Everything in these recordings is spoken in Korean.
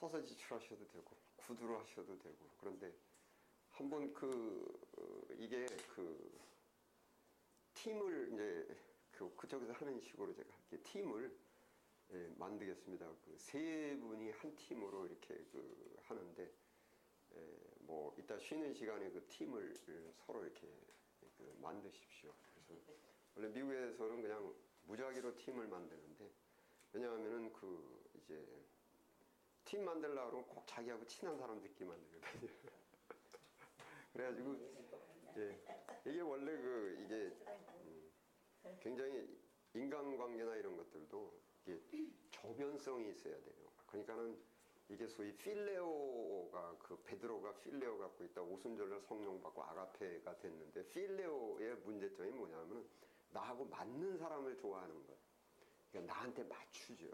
서서 지출하셔도 되고 구두로 하셔도 되고. 그런데 한번 이게 팀을 이제 그쪽에서 하는 식으로 제가 할게요. 팀을 만들겠습니다. 세 분이 한 팀으로 이렇게 하는데, 뭐 이따 쉬는 시간에 그 팀을 서로 이렇게 만드십시오. 그래서 원래 미국에서는 그냥 무작위로 팀을 만드는데, 왜냐하면은 이제 팀 만들려고 그러면 꼭 자기하고 친한 사람들끼리 만들거든요. 그래가지고 이게 원래 이게 굉장히 인간관계나 이런 것들도 이게 저변성이 있어야 돼요. 그러니까는 이게 소위 필레오가 베드로가 필레오 갖고 있다 오순절날 성령 받고 아가페가 됐는데, 필레오의 문제점이 뭐냐면 나하고 맞는 사람을 좋아하는 것. 그러니까 나한테 맞추죠.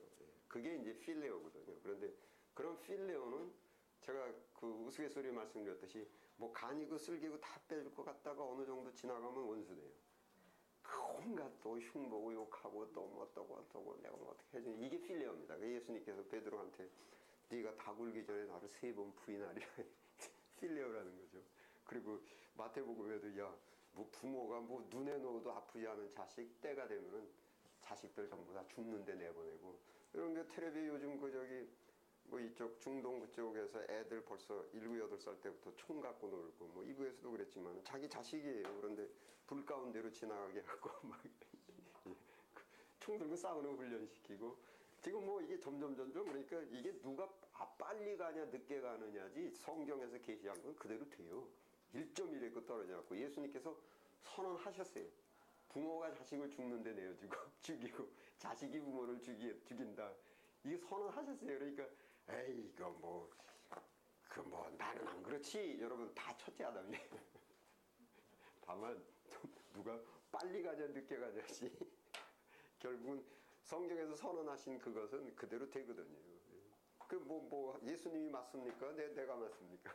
그게 이제 필레오거든요. 그런데 그런 필레오는 제가 우스갯소리 말씀드렸듯이 뭐 간이고 쓸기고 다 빼줄 것 같다가 어느 정도 지나가면 원수돼요. 온갖 또 흉보고 욕하고 또 뭐 어떠고 내가 뭐 어떻게 해주니, 이게 필레오입니다. 예수님께서 베드로한테 네가 다 굴기 전에 나를 3번 부인하리라. 필레오라는 거죠. 그리고 마태복음에도 뭐 부모가 뭐 눈에 넣어도 아프지 않은 자식 때가 되면은 자식들 전부 다 죽는데 내보내고, 이런 게 텔레비 요즘 뭐 이쪽 중동 그쪽에서 애들 벌써 7, 8살 때부터 총 갖고 놀고, 뭐 이부에서도 그랬지만 자기 자식이에요. 그런데 불 가운데로 지나가게 하고 막 총 들고 싸우는 훈련시키고, 지금 뭐 이게 점점 그러니까 이게 누가 빨리 가냐 늦게 가느냐지, 성경에서 계시한 건 그대로 돼요. 1.1에 떨어져 갖고 예수님께서 선언하셨어요. 부모가 자식을 죽는데 내어주고 죽이고 자식이 부모를 죽인다. 이게 선언하셨어요. 그러니까 에이 이거 뭐 나는 안 그렇지. 여러분 다 첫째 아담이에요. 다만 누가 빨리 가냐 늦게 가냐지 결국은 성경에서 선언하신 그것은 그대로 되거든요. 뭐 예수님이 맞습니까? 내가 맞습니까?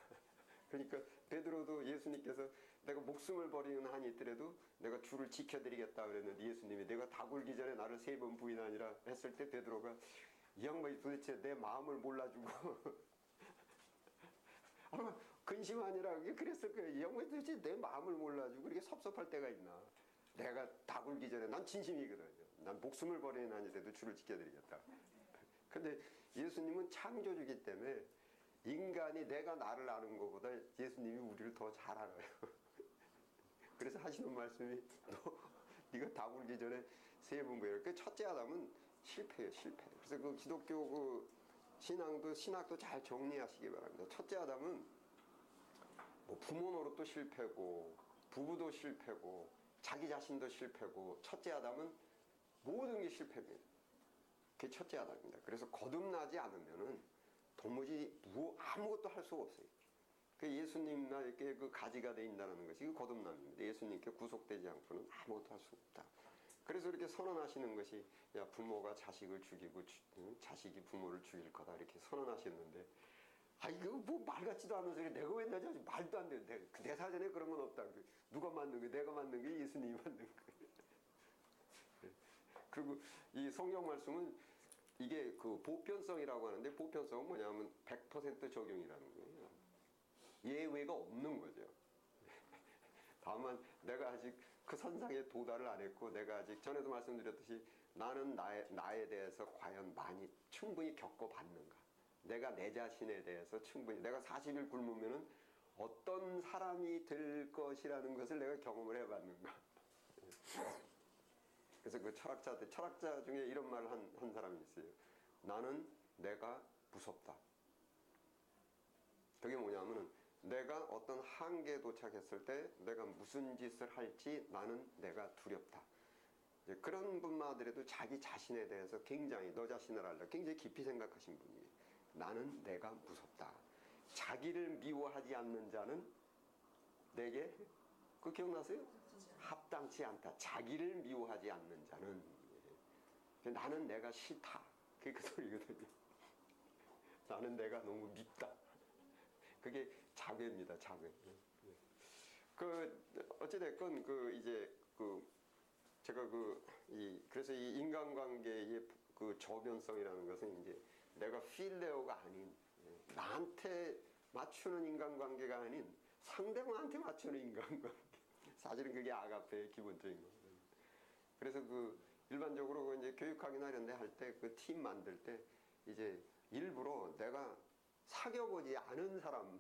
그러니까 베드로도 예수님께서 내가 목숨을 버리는 한이 있더라도 내가 주를 지켜드리겠다 그랬는데, 예수님이 내가 다 굴기 전에 나를 3번 부인하니라 했을 때 베드로가 이 양반이 도대체 내 마음을 몰라주고 아마 근심하니라 그랬을 거예요. 이 양반이 도대체 내 마음을 몰라주고 그렇게 섭섭할 때가 있나. 내가 다 굴기 전에 난 진심이거든요. 난 목숨을 버리는 한이라도 주를 지켜드리겠다. 근데 예수님은 창조주기 때문에 인간이 내가 나를 아는 것보다 예수님이 우리를 더 잘 알아요. 그래서 하시는 말씀이 네가 다 굴기 전에 3번 부인하라. 첫째 아담은 실패예요. 실패. 그래서 기독교 신학도 잘 정리하시기 바랍니다. 첫째 아담은 뭐 부모 노릇도 실패고 부부도 실패고 자기 자신도 실패고, 첫째 아담은 모든 게 실패입니다. 그게 첫째 아담입니다. 그래서 거듭나지 않으면은 도무지 아무것도 할 수가 없어요. 그 예수님나 이렇게 가지가 돼 있다는 것이 거듭남입니다. 예수님께 구속되지 않고는 아무것도 할 수가 없다. 그래서 이렇게 선언하시는 것이 부모가 자식을 죽이고 자식이 부모를 죽일 거다 이렇게 선언하셨는데, 이거 뭐 말 같지도 않은 소리 내가 왜 나지? 말도 안 돼. 내 사전에 그런 건 없다. 누가 만든 거야? 내가 만든 거야? 예수님이 만든 거야? 그리고 이 성경 말씀은 이게 보편성이라고 하는데, 보편성은 뭐냐면 100% 적용이라는 거예요. 예외가 없는 거죠. 다만 내가 아직 그 선상에 도달을 안 했고, 내가 아직 전에도 말씀드렸듯이 나는 나에 대해서 과연 충분히 겪어봤는가, 내가 내 자신에 대해서 충분히 내가 40일 굶으면은 어떤 사람이 될 것이라는 것을 내가 경험을 해봤는가. 그래서 철학자 중에 이런 말을 한 사람이 있어요. 나는 내가 무섭다. 그게 뭐냐면은 내가 어떤 한계에 도착했을 때 내가 무슨 짓을 할지 나는 내가 두렵다. 그런 분만 하더라도 자기 자신에 대해서 굉장히, 너 자신을 알라, 굉장히 깊이 생각하신 분이에요. 나는 내가 무섭다. 자기를 미워하지 않는 자는 내게, 그거 기억나세요? 합당치 않다. 자기를 미워하지 않는 자는, 나는 내가 싫다. 그게 그 소리거든요. 나는 내가 너무 밉다. 그게 자괴입니다. 자괴. 어찌됐건 제가 그래서 이 인간관계의 저변성이라는 것은 이제 내가 필레오가 아닌 나한테 맞추는 인간관계가 아닌 상대방한테 맞추는 인간관계. 사실은 그게 아가페의 기본적인 거거든요. 그래서 그 일반적으로 이제 교육학이나 이런 데 할 때 그 팀 만들 때 이제 일부러 내가 사귀어보지 않은 사람하고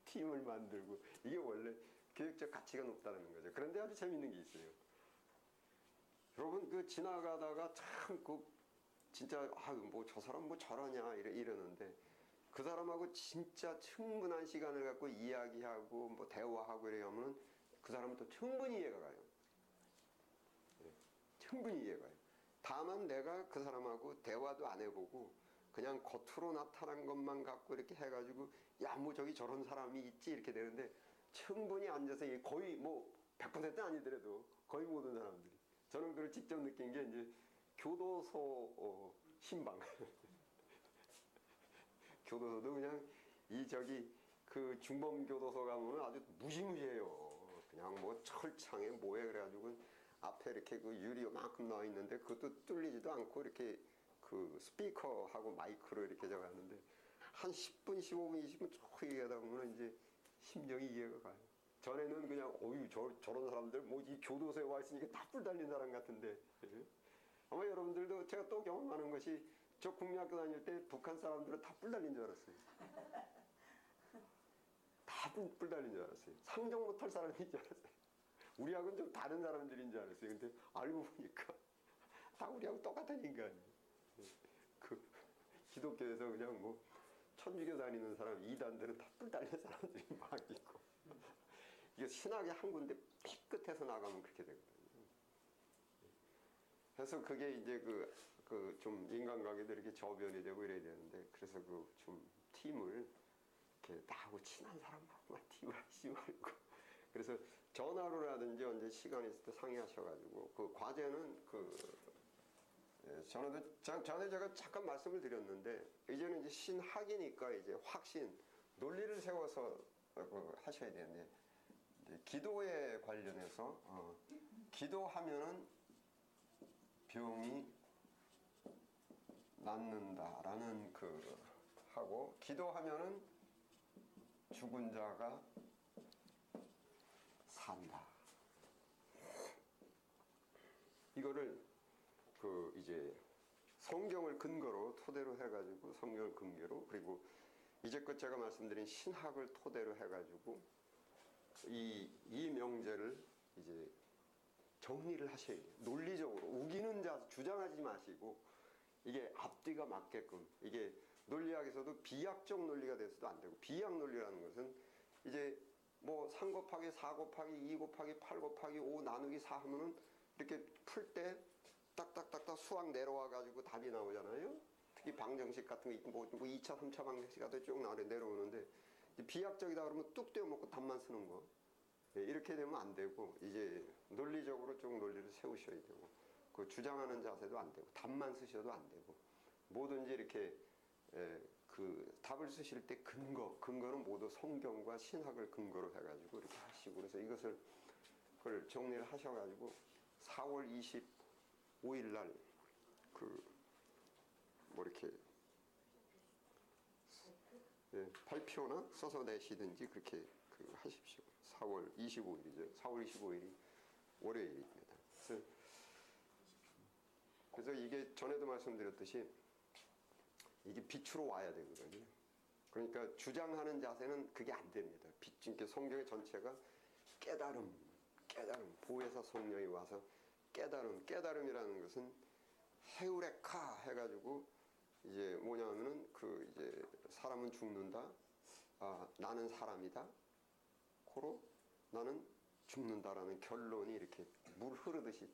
팀을 만들고, 이게 원래 교육적 가치가 높다는 거죠. 그런데 아주 재밌는 게 있어요. 여러분 그 지나가다가 참 그 진짜 뭐 저 사람 뭐 저러냐 이러는데, 그 사람하고 진짜 충분한 시간을 갖고 이야기하고 뭐 대화하고 이러면 그 사람은 또 충분히 이해가 가요. 충분히 이해가 가요. 다만 내가 그 사람하고 대화도 안 해보고 그냥 겉으로 나타난 것만 갖고 이렇게 해가지고 야 뭐 저기 저런 사람이 있지 이렇게 되는데, 충분히 앉아서 거의 뭐 100% 아니더라도 거의 모든 사람들이, 저는 그걸 직접 느낀 게 이제 교도소 신방 교도소도 그냥 그 중범 교도소 가면은 아주 무시무시해요. 그냥 뭐 철창에 뭐에 그래가지고 앞에 이렇게 그 유리만큼 나와 있는데 그것도 뚫리지도 않고 이렇게 그 스피커하고 마이크로 이렇게 적었는데 한 10분, 15분, 20분 쭉 얘기하다 보면 이제 심정이 이해가 가요. 전에는 그냥 어유 저런 사람들 뭐 이 교도소에 와 있으니까 다 뿔 달린 사람 같은데, 아마 여러분들도 제가 또 경험하는 것이, 저 국민학교 다닐 때 북한 사람들은 다 뿔 달린 줄 알았어요. 다 뿔 달린 줄 알았어요. 상종 못할 사람인 줄 알았어요. 우리하고는 좀 다른 사람들인 줄 알았어요. 근데 알고 보니까 다 우리하고 똑같은 인간이에요. 그 기독교에서 그냥 뭐 천주교 다니는 사람, 이단들은 다 뿔 달린 사람들이 막 있고, 이게 신학의 한 군데 삐끗해서 나가면 그렇게 되거든요. 그래서 그게 이제 그 좀 인간관계도 이렇게 저변이 되고 이래야 되는데, 그래서 그 좀 팀을 이렇게 나하고 친한 사람하고만 팀을 하시지 말고, 그래서 전화로라든지 언제 시간 있을 때 상의하셔가지고, 그 과제는 전에 제가 잠깐 말씀을 드렸는데, 이제는 이제 신학이니까 이제 확신, 논리를 세워서 하셔야 되는데, 이제 기도에 관련해서 기도하면은 병이 낫는다라는 하고, 기도하면은 죽은 자가 산다. 이거를 이제 성경을 근거로 토대로 해가지고, 성경을 근거로, 그리고 이제껏 제가 말씀드린 신학을 토대로 해가지고 이 명제를 이제 정리를 하셔야 돼요. 논리적으로 우기는 자 주장하지 마시고, 이게 앞뒤가 맞게끔, 이게 논리학에서도 비약적 논리가 돼서도 안 되고, 비약 논리라는 것은 이제 뭐 3 곱하기 4 곱하기 2 곱하기 8 곱하기 5 나누기 4 하면은 이렇게 풀 때 딱딱딱딱 수학 내려와 가지고 답이 나오잖아요. 특히 방정식 같은 거 뭐 2차 3차 방정식 같은 거 쭉 내려오는데, 비약적이다 그러면 뚝 떼어먹고 답만 쓰는 거, 이렇게 되면 안 되고, 이제 논리적으로 좀 논리를 세우셔야 되고, 그 주장하는 자세도 안 되고, 답만 쓰셔도 안 되고, 뭐든지 이렇게 그 답을 쓰실 때 근거는 모두 성경과 신학을 근거로 해가지고 이렇게 하시고, 그래서 그걸 정리를 하셔가지고 4월 25일 날 뭐 이렇게 발표나 써서 내시든지 그렇게 하십시오. 4월 25일이죠. 4월 25일이 월요일입니다. 그래서 이게 전에도 말씀드렸듯이 이게 빛으로 와야 되거든요. 그러니까 주장하는 자세는 그게 안 됩니다. 그러니까 성경의 전체가 깨달음, 보혜사 성령이 와서 깨달음이라는 것은 헤우레카 해가지고 이제 뭐냐면은 이제 사람은 죽는다. 나는 사람이다. 고로 나는 죽는다라는 결론이 이렇게 물 흐르듯이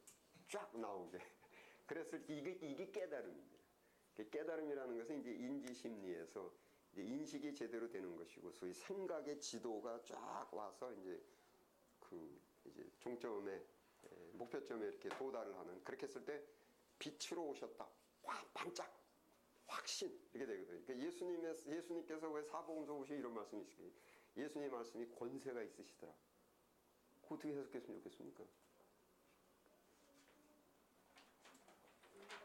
쫙 나오게. 그랬을 때 이게 깨달음입니다. 깨달음이라는 것은 이제 인지심리에서 이제 인식이 제대로 되는 것이고, 소위 생각의 지도가 쫙 와서 이제 이제 종점에, 목표점에 이렇게 도달을 하는, 그렇게 했을 때 빛으로 오셨다. 반짝 확신 이렇게 되거든요. 그러니까 예수님께서 왜 사복음서 보시면 이런 말씀이 있어요. 예수님의 말씀이 권세가 있으시더라. 그거 어떻게 해석했으면 좋겠습니까?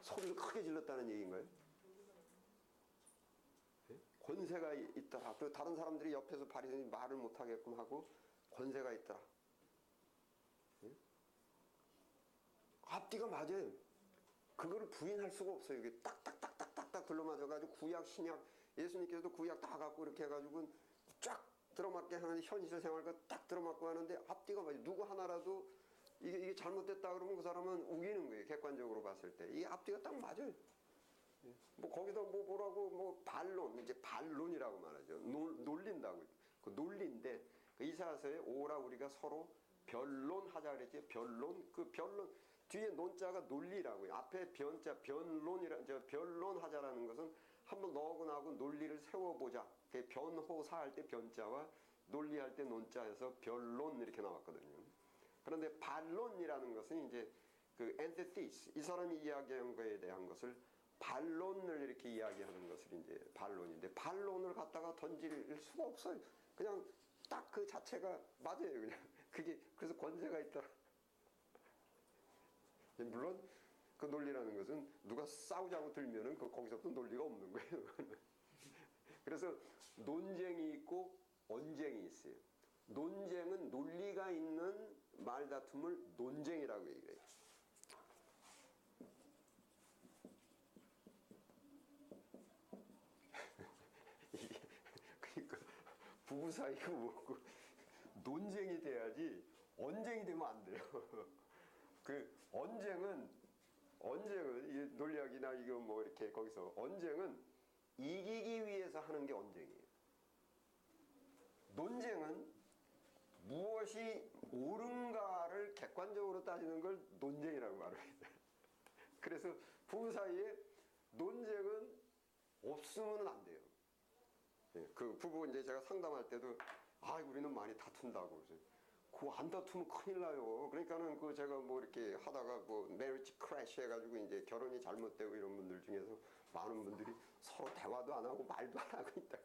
소리를 크게 질렀다는 얘기인가요? 네? 권세가 있더라. 또 다른 사람들이 옆에서 바리새인이 말을 못하게끔 하고 권세가 있더라. 예? 앞뒤가 맞아요. 그거를 부인할 수가 없어요. 이게 딱딱딱딱딱딱 들러맞아가지고 구약 신약 예수님께서도 구약 다 갖고 이렇게 해가지고 쫙 들어맞게 하는데 현실 생활과 딱 들어맞고 하는데 앞뒤가 맞아요. 누구 하나라도 이게 잘못됐다 그러면 그 사람은 우기는 거예요. 객관적으로 봤을 때. 이 앞뒤가 딱 맞아요. 뭐 거기다 뭐라고 뭐 반론 이제 반론이라고 말하죠. 놀린다고. 그 논리인데 그 이사야서에 오라 우리가 서로 변론하자 그랬지. 변론 그 변론 뒤에 논자가 논리라고요. 앞에 변자 변론이라 저 변론하자라는 것은 한번 너하고 나하고 논리를 세워보자. 그 변호사할 때 변자와 논리할 때 논자에서 변론 이렇게 나왔거든요. 그런데 반론이라는 것은 이제 그 antithesis 이 사람이 이야기한 거에 대한 것을 반론을 이렇게 이야기하는 것을 이제 반론인데 반론을 갖다가 던질 수가 없어요. 그냥 딱 그 자체가 맞아요. 그냥 그게 그래서 권세가 있더라. 물론 그 논리라는 것은 누가 싸우자고 들면은 거기서부터 논리가 없는 거예요. 그래서 논쟁이 있고 언쟁이 있어요. 논쟁은 논리가 있는 말다툼을 논쟁이라고 얘기해요. 이게 그러니까 부부 사이가 뭐고 논쟁이 돼야지 언쟁이 되면 안 돼요. 그 언쟁은 이 논리학이나 이거 뭐 이렇게 거기서 언쟁은 이기기 위해서 하는 게 언쟁이에요. 논쟁은 무엇이 옳은가를 객관적으로 따지는 걸 논쟁이라고 말합니다. 그래서 부부 사이에 논쟁은 없으면 안 돼요. 예, 그 부부 이제 제가 상담할 때도 우리는 많이 다툰다고 그래서 그거 안 다투면 큰일 나요. 그러니까는 그 제가 뭐 이렇게 하다가 뭐 메리지 크래시 해가지고 이제 결혼이 잘못되고 이런 분들 중에서 많은 분들이 서로 대화도 안 하고 말도 안 하고 있다.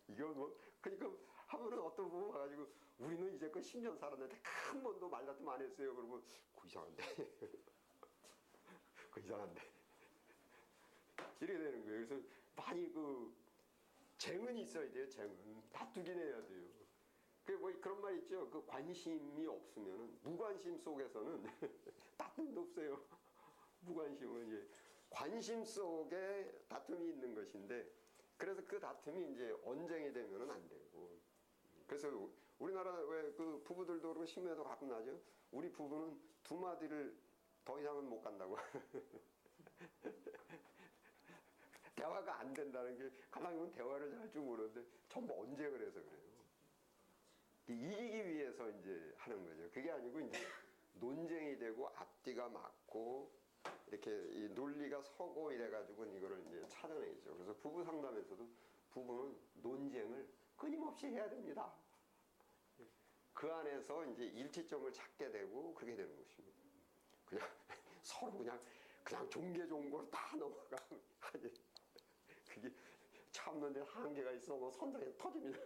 이거 뭐 그러니까 하면은 어떤 부분 와가지고 우리는 이제껏 10년 살았는데 한 번도 말다툼 안 했어요. 그러면 그 이상한데 그 이상한데 이렇게 되는 거예요. 그래서 많이 그 쟁은 있어야 돼요. 쟁은 다투긴 해야 돼요. 그 뭐 그런 말 있죠. 그 관심이 없으면은 무관심 속에서는 다툼도 없어요. 무관심은 이제 관심 속에 다툼이 있는 것인데 그래서 그 다툼이 이제 언쟁이 되면은 안 되고 그래서 우리나라 왜 그 부부들도 그러고 신문에도 가끔 나죠. 우리 부부는 두 마디를 더 이상은 못 간다고. 대화가 안 된다는 게 가만히 보면 대화를 잘 줄 모르는데 전부 언쟁을 해서 그래요. 이기기 위해서 이제 하는 거죠. 그게 아니고 이제 논쟁이 되고 앞뒤가 맞고 이렇게 이 논리가 서고 이래가지고 이거를 이제 찾아내죠. 그래서 부부 상담에서도 부부는 논쟁을 끊임없이 해야 됩니다. 그 안에서 이제 일치점을 찾게 되고 그게 되는 것입니다. 그냥 서로 그냥 종개종고로 다 넘어가면 그게 참는데 한계가 있어 뭐 선장에 터집니다.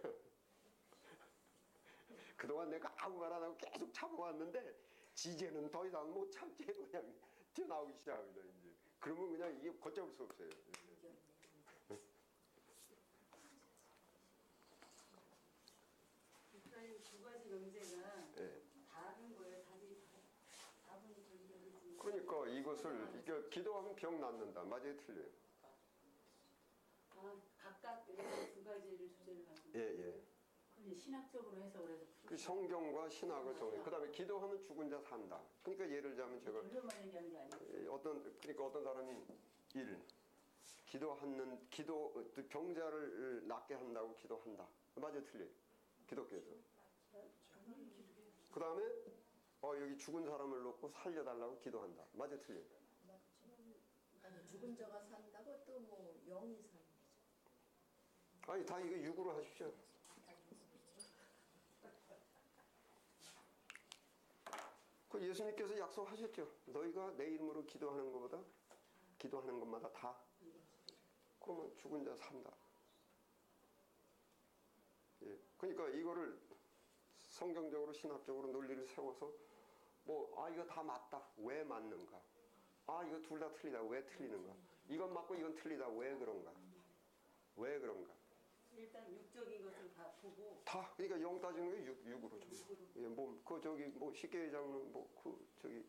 그동안 내가 아무 말 안 하고 계속 참아왔는데 이제는 더 이상 못 참지 그냥 튀어나오기 시작합니다. 이제 그러면 그냥 이게 걷잡을 수 없어요. 두 가지 논쟁은 네. 다른 거예요. 답은 그러니까 이게 기도하면 병 낫는다. 맞아요, 틀려요? 각각 두 가지를 주제를 가지고. 예. 그건 신학적으로 해서 그래서. 그 성경과 신학을 통해. 그다음에 기도하면 죽은 자 산다. 그러니까 예를 들자면 제가 결론만 얘기하는 게 아니고. 어떤 사람이 병자를 낫게 한다고 기도한다. 맞아요, 틀려요? 기독교에서. 그 다음에 여기 죽은 사람을 놓고 살려달라고 기도한다. 맞아요, 틀려요? 죽은 자가 산다고 또 뭐 영이 사는 거죠. 아니 다 이거 육으로 하십시오. 그 예수님께서 약속하셨죠. 너희가 내 이름으로 기도하는 것보다 기도하는 것마다 다 그러면 죽은 자 산다. 예. 그러니까 이거를 성경적으로 신학적으로 논리를 세워서 이거 다 맞다. 왜 맞는가? 이거 둘 다 틀리다. 왜 틀리는가? 이건 맞고 이건 틀리다. 왜 그런가? 왜 그런가? 육적인 것을 다 보고 다 그러니까 영 따지는 게 육으로 좀. 육으로. 예, 그 저기 뭐 쉽게 얘기하면 뭐 그 저기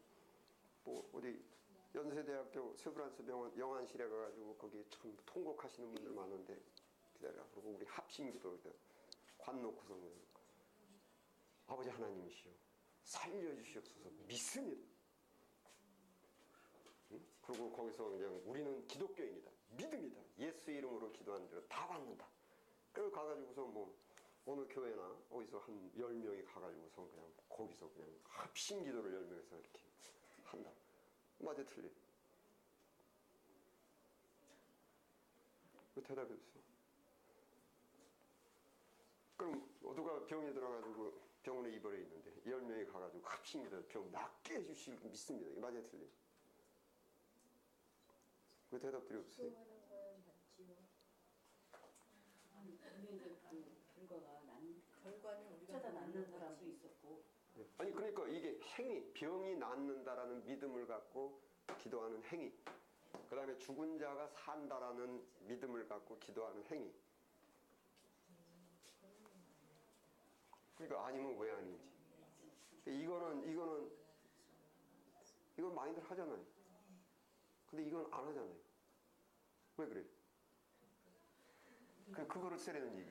뭐 어디 연세대학교 세브란스 병원 영안실에 가가지고 거기 참 통곡하시는 분들 많은데 기다려. 그리고 우리 합심기도 관 놓고서 그냥 아버지 하나님이시여 살려주시옵소서 믿습니다. 응? 그리고 거기서 그냥 우리는 기독교인이다. 믿음이다. 예수 이름으로 기도하는 대로 다 받는다. 그리고 가가지고서 뭐 어느 교회나 어디서 한 10명이 가가지고서 그냥 거기서 그냥 합심 기도를 10명에서 이렇게 한다. 맞아 틀려? 그 대답이 없어. 그럼 누가 병에 들어가지고 병원에 입원해 있는데 10명이 가가지고 합심 기도 병 낫게 해주실 믿습니다. 이게 맞아 틀려? 그 대답들이 없어요. 하는 거야 맞지요. 분명히 결과가 난 결과는 우리가 쫓아다 모르는 낳는 사람도 거지. 있었고 아니 그러니까 이게 행위, 병이 낫는다라는 믿음을 갖고 기도하는 행위, 그 다음에 죽은 자가 산다라는 믿음을 갖고 기도하는 행위. 그러니까 아니면 왜 아닌지. 이건 많이들 하잖아요. 근데 이건 안 하잖아요. 왜 그래? 그거를 쓰려는 얘기.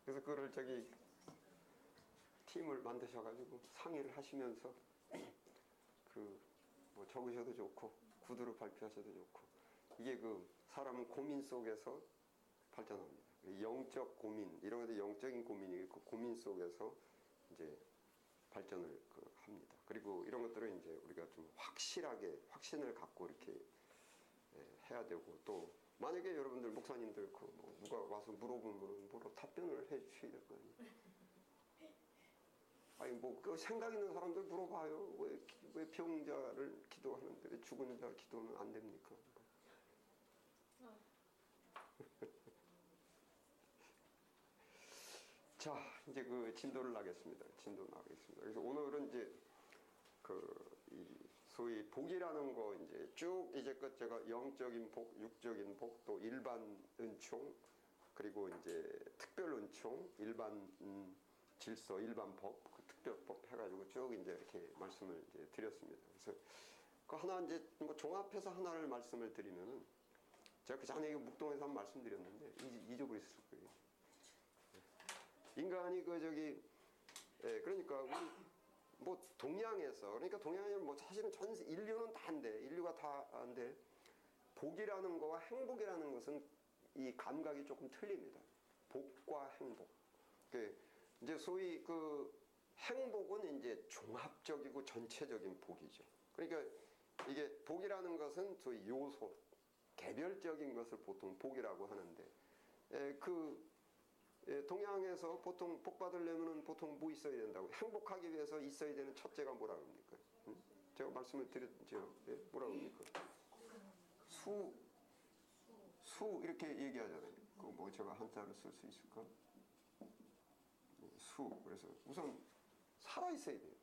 그래서 그거를 저기 팀을 만드셔가지고 상의를 하시면서 그 뭐 적으셔도 좋고 구두로 발표하셔도 좋고 이게 그 사람은 고민 속에서 발전합니다. 영적 고민 이런 것도 영적인 고민이 그 고민 속에서 이제 발전을 합니다. 그리고 이런 것들은 이제 우리가 좀 확실하게 확신을 갖고 이렇게 해야 되고 또 만약에 여러분들 목사님들 뭐 누가 와서 물어보면 뭐로 답변을 해 주셔야 될 거 아니에요. 아니 뭐 그 생각 있는 사람들 물어봐요. 왜 병자를 기도하는데 왜 죽은 자 기도는 안 됩니까? 자 이제 그 진도를 나가겠습니다. 그래서 오늘은 이제 이 소위 복이라는 거 이제 쭉 이제껏 제가 영적인 복, 육적인 복, 또 일반 은총, 그리고 이제 특별 은총, 일반 질서, 일반 법, 그 특별법 해가지고 쭉 이제 이렇게 말씀을 이제 드렸습니다. 그래서 그 하나 이제 뭐 종합해서 하나를 말씀을 드리면은 제가 그 전에 묵동에서 한번 말씀드렸는데 잊어버렸을 거예요. 인간이 그러니까 우리 뭐 동양에서 그러니까 동양에 뭐 사실은 전 인류는 다 안 돼. 인류가 다 안 돼. 복이라는 거와 행복이라는 것은 이 감각이 조금 틀립니다. 복과 행복. 이제 소위 그 행복은 이제 종합적이고 전체적인 복이죠. 그러니까 이게 복이라는 것은 소위 요소, 개별적인 것을 보통 복이라고 하는데 동양에서 보통 복 받으려면 보통 뭐 있어야 된다고 행복하기 위해서 있어야 되는 첫째가 뭐라고 합니까? 제가 말씀을 드렸죠. 뭐라고 합니까? 수 이렇게 얘기하잖아요. 그 뭐 제가 한자를 쓸 수 있을까? 수. 그래서 우선 살아 있어야 돼요.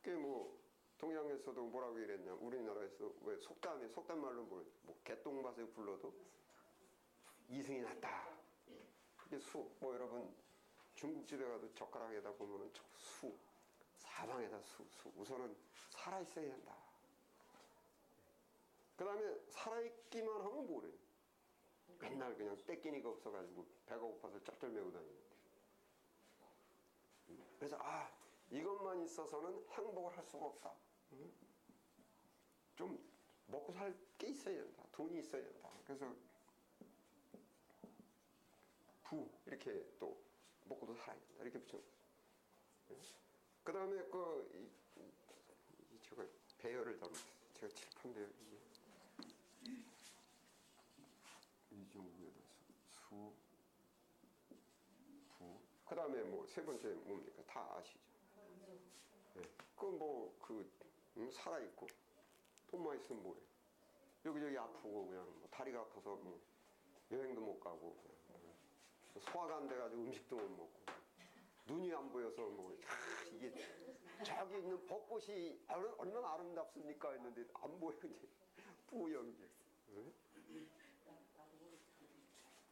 그게 뭐 동양에서도 뭐라고 이랬냐? 우리나라에서 왜 속담 말로 뭐 개똥밭에 굴러도 이승이 났다. 그게 수. 뭐 여러분 중국집에 가도 젓가락에다 보면은 수. 사방에다 수. 우선은 살아 있어야 된다. 그 다음에 살아있기만 하면 뭐래? 맨날 그냥 떼끼니가 없어가지고 배가 고파서 쩔쩔매고 다니는데. 그래서 이것만 있어서는 행복을 할 수가 없다. 좀 먹고 살 게 있어야 된다. 돈이 있어야 된다. 그래서 이렇게 또 먹고도 살아야 된다. 이렇게 붙여놓았어요. 그 다음에 제가 배열을 잘못했어요. 제가 칠판 배열 이 정도에다 수, 부. 그 다음에 뭐 세 번째 뭡니까? 다 아시죠? 살아있고 돈만 있으면 뭐해? 여기저기 아프고 그냥 뭐 다리가 아파서 뭐 여행도 못 가고 소화가 안 돼가지고 음식도 못 먹고 눈이 안 보여서 뭐 이게 저기 있는 벚꽃이 얼마나 아름답습니까 했는데 안 보여 이제 뿌연게. 네?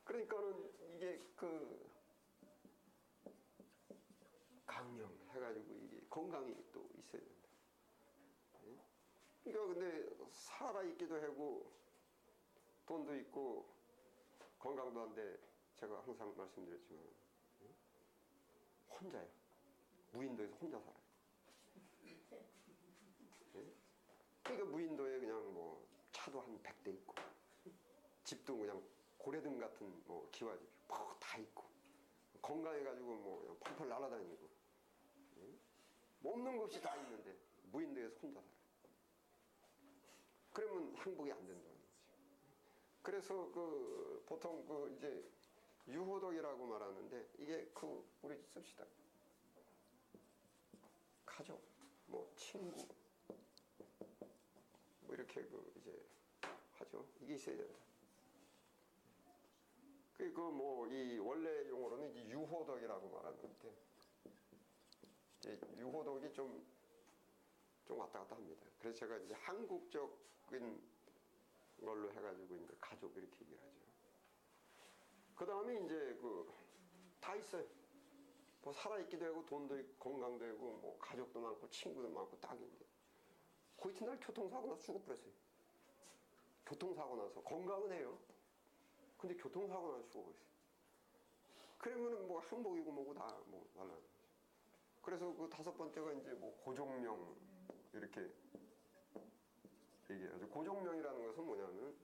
그러니까는 이게 그 강령해가지고 이게 건강이 또 있어야 된다. 네? 그러니까 근데 살아 있기도 하고 돈도 있고 건강도 한데 제가 항상 말씀드렸지만 혼자요. 무인도에서 혼자 살아요. 네? 그러니까 무인도에 그냥 뭐 차도 한 100대 있고 집도 그냥 고래등 같은 뭐 기와집 다 있고 건강해가지고 뭐 그냥 펄펄 날아다니고 뭐 없는 것 없이 다 있는데 무인도에서 혼자 살아요. 그러면 행복이 안 된다는 거죠. 그래서 그 보통 그 이제 유호덕이라고 말하는데 이게 그 우리 씁시다. 가족, 뭐 친구, 뭐 이렇게 그 이제 하죠. 이게 있어야 된다. 그 뭐 이 원래 용어로는 이제 유호덕이라고 말하는데 이제 유호덕이 좀 왔다 갔다 합니다. 그래서 제가 이제 한국적인 걸로 해가지고 이제 가족 이렇게 얘기를 하죠. 그 다음에 이제 그 다 있어요. 뭐 살아있기도 하고 돈도 있고 건강도 하고 뭐 가족도 많고 친구도 많고 딱인데 그 이튿날 교통사고 나서 죽어버렸어요. 교통사고 나서 건강은 해요. 근데 교통사고 나서 죽어버렸어요. 그러면은 뭐 행복이고 뭐고 다 뭐 말라는 거죠. 그래서 그 5번째가 이제 뭐 고종명 이렇게 얘기하죠. 고종명이라는 것은 뭐냐면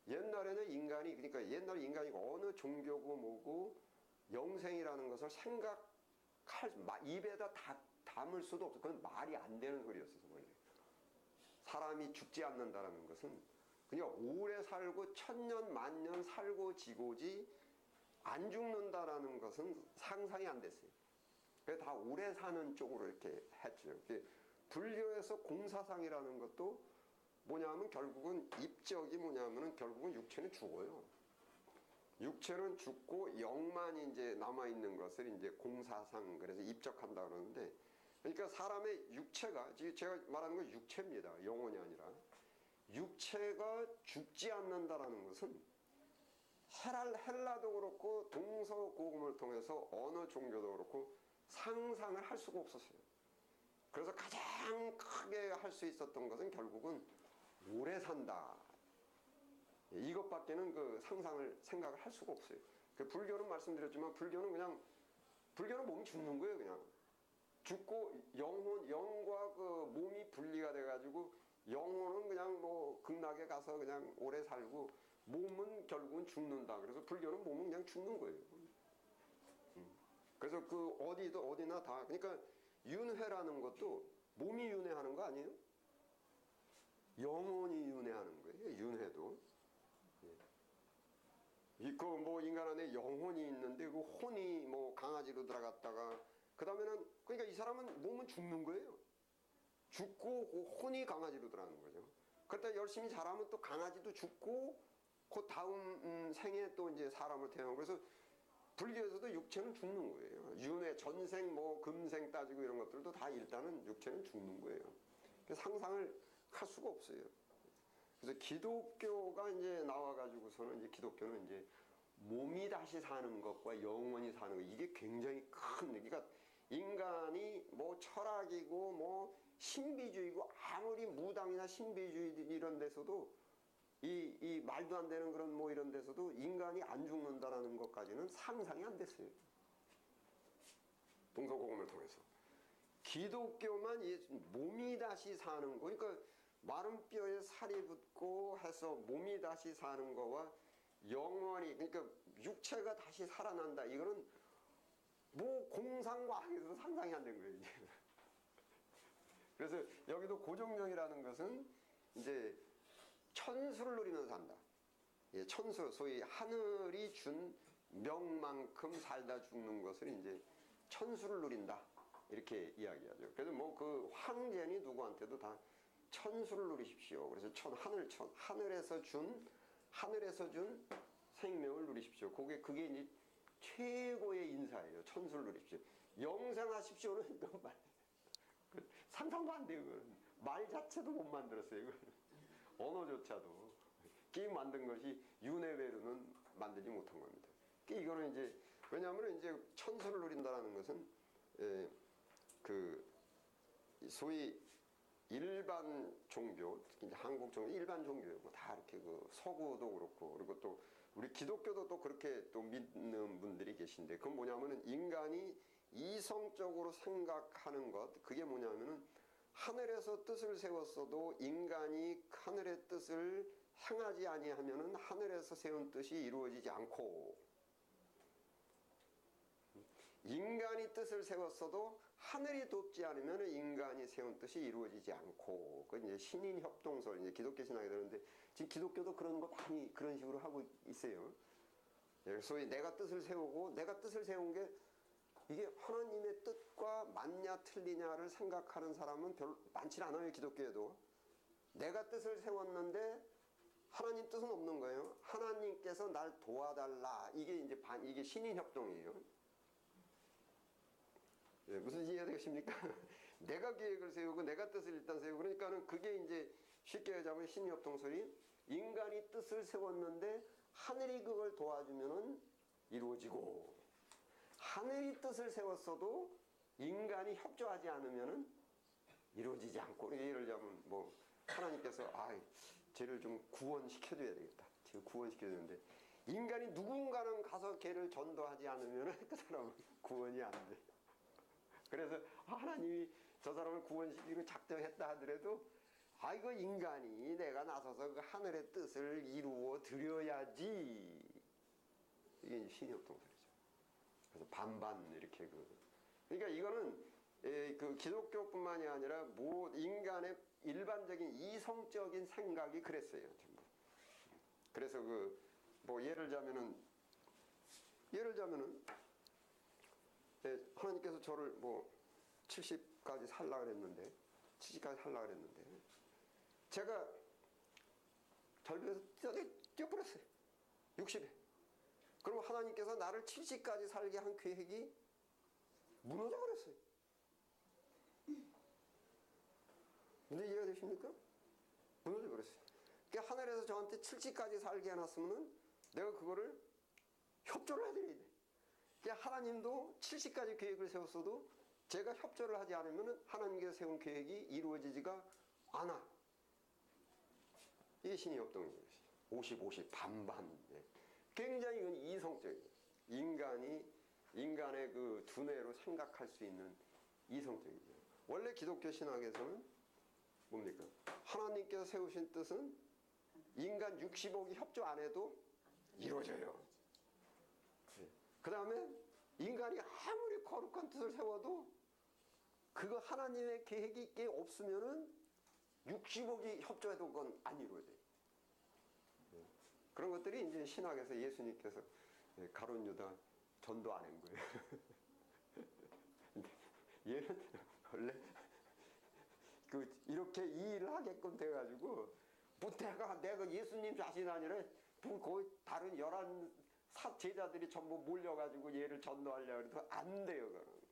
옛날에는 인간이 그러니까 옛날 인간이 어느 종교고 뭐고 영생이라는 것을 입에다 담을 수도 없어. 그건 말이 안 되는 소리였어요. 원래. 사람이 죽지 않는다라는 것은 그냥 오래 살고 천년 만년 살고 지고지 안 죽는다라는 것은 상상이 안 됐어요. 그래서 다 오래 사는 쪽으로 이렇게 했죠. 불교에서 공사상이라는 것도 뭐냐면 결국은 입적이 뭐냐면은 결국은 육체는 죽어요. 육체는 죽고 영만 이제 남아있는 것을 이제 공사상, 그래서 입적한다 그러는데, 그러니까 사람의 육체가, 지금 제가 말하는 건 육체입니다. 영혼이 아니라. 육체가 죽지 않는다라는 것은 헬라도 그렇고 동서고금을 통해서 어느 종교도 그렇고 상상을 할 수가 없었어요. 그래서 가장 크게 할 수 있었던 것은 결국은 오래 산다. 이것밖에는 그 생각을 할 수가 없어요. 그 불교는 말씀드렸지만 불교는 몸이 죽는 거예요, 그냥. 죽고 영과 그 몸이 분리가 돼가지고 영혼은 그냥 뭐 극락에 가서 그냥 오래 살고 몸은 결국은 죽는다. 그래서 불교는 몸은 그냥 죽는 거예요. 그래서 그 어디나 다, 그러니까 윤회라는 것도 몸이 윤회하는 거 아니에요? 영혼이 윤회하는 거예요, 윤회도. 그 뭐 인간 안에 영혼이 있는데 그 혼이 뭐 강아지로 들어갔다가 그 다음에는 그러니까 이 사람은 몸은 죽는 거예요. 죽고 그 혼이 강아지로 들어가는 거죠. 그러다 열심히 자라면 또 강아지도 죽고 그 다음 생에 또 이제 사람을 태어나고 그래서 불교에서도 육체는 죽는 거예요. 윤회, 전생, 뭐 금생 따지고 이런 것들도 다 일단은 육체는 죽는 거예요. 그래서 상상을 할 수가 없어요. 그래서 기독교가 이제 나와가지고서는 이제 기독교는 이제 몸이 다시 사는 것과 영원히 사는 것 이게 굉장히 큰 그러니까 인간이 뭐 철학이고 뭐 신비주의고 아무리 무당이나 신비주의 이런 데서도 이 말도 안 되는 그런 뭐 이런 데서도 인간이 안 죽는다라는 것까지는 상상이 안 됐어요. 동서고금을 통해서. 기독교만 몸이 다시 사는 거 그러니까 마른 뼈에 살이 붙고 해서 몸이 다시 사는 거와 영원히 그러니까 육체가 다시 살아난다. 이거는 뭐 공상과학에서 상상이 안 된 거예요. 이제. 그래서 여기도 고종명이라는 것은 이제 천수를 누리면서 산다. 예, 천수 소위 하늘이 준 명만큼 살다 죽는 것을 이제 천수를 누린다. 이렇게 이야기하죠. 그래서 뭐 그 황제니 누구한테도 다 천수를 누리십시오. 그래서 하늘에서 준 생명을 누리십시오. 그게 이제 최고의 인사예요. 천수를 누리십시오. 영생하십시오는 너무 많아요. 상상도 안 돼요. 그건. 말 자체도 못 만들었어요. 그건. 언어조차도. 게임 만든 것이 유네베르는 만들지 못한 겁니다. 이거는 이제 왜냐하면 이제 천수를 누린다라는 것은 그 소위 일반 종교, 특히 이제 한국 종교, 일반 종교 뭐다 이렇게 그 서구도 그렇고 그리고 또 우리 기독교도 또 그렇게 또 믿는 분들이 계신데 그건 뭐냐면은 인간이 이성적으로 생각하는 것 그게 뭐냐면은 하늘에서 뜻을 세웠어도 인간이 하늘의 뜻을 행하지 아니하면은 하늘에서 세운 뜻이 이루어지지 않고 인간이 뜻을 세웠어도 하늘이 돕지 않으면 인간이 세운 뜻이 이루어지지 않고 그 이제 신인 협동설 이제 기독교 신학이 되는데 지금 기독교도 그런 거 많이 그런 식으로 하고 있어요. 소위 내가 뜻을 세우고 내가 뜻을 세운 게 이게 하나님의 뜻과 맞냐 틀리냐를 생각하는 사람은 별로 많지 않아요. 기독교에도 내가 뜻을 세웠는데 하나님 뜻은 없는 거예요. 하나님께서 날 도와달라 이게 이제 이게 신인 협동이에요. 예, 무슨 이해되십니까? 내가 계획을 세우고 내가 뜻을 일단 세우고 그러니까는 그게 이제 쉽게 얘기하면 신협동설이 인간이 뜻을 세웠는데 하늘이 그걸 도와주면은 이루어지고 하늘이 뜻을 세웠어도 인간이 협조하지 않으면은 이루어지지 않고 예를 들자면 뭐 하나님께서 쟤를 좀 구원시켜줘야 되겠다. 쟤를 구원시켜야 되는데 인간이 누군가는 가서 걔를 전도하지 않으면은 그 사람은 구원이 안 돼. 그래서 하나님이 저 사람을 구원시키고 작정했다 하더라도 이거 인간이 내가 나서서 그 하늘의 뜻을 이루어 드려야지 이게 신협동설이죠. 그래서 반반 이렇게 그러니까 이거는 그 기독교뿐만이 아니라 인간의 일반적인 이성적인 생각이 그랬어요. 전부. 그래서 뭐 예를 들자면은 하나님께서 저를 뭐 70까지 살라 그랬는데 70까지 살라 그랬는데 제가 절벽에서 뛰어버렸어요. 60에. 그럼 하나님께서 나를 70까지 살게 한 계획이 무너져 버렸어요. 근데 이해가 되십니까? 무너져 버렸어요. 그러니까 하늘에서 저한테 70까지 살게 해놨으면은 내가 그거를 협조를 해드려야 돼. 그러니까 하나님도 70까지 계획을 세웠어도 제가 협조를 하지 않으면 하나님께서 세운 계획이 이루어지지가 않아. 이게 신의 협동인 것이죠. 50, 50, 반반. 굉장히 이건 이성적이에요. 인간의 그 두뇌로 생각할 수 있는 이성적이죠. 원래 기독교 신학에서는 뭡니까? 하나님께서 세우신 뜻은 인간 60억이 협조 안 해도 이루어져요. 그 다음에 인간이 아무리 거룩한 뜻을 세워도 그거 하나님의 계획이 없으면은 60억이 협조해도 그건 안 이루어져요. 그런 것들이 이제 신학에서 예수님께서 가룟 유다 전도 안 한 거예요. 얘는 원래 이렇게 이 일을 하게끔 돼가지고 내가 예수님 자신 아니라 거의 다른 11 제자들이 전부 몰려가지고 얘를 전도하려고 해도 안 돼요. 그거는.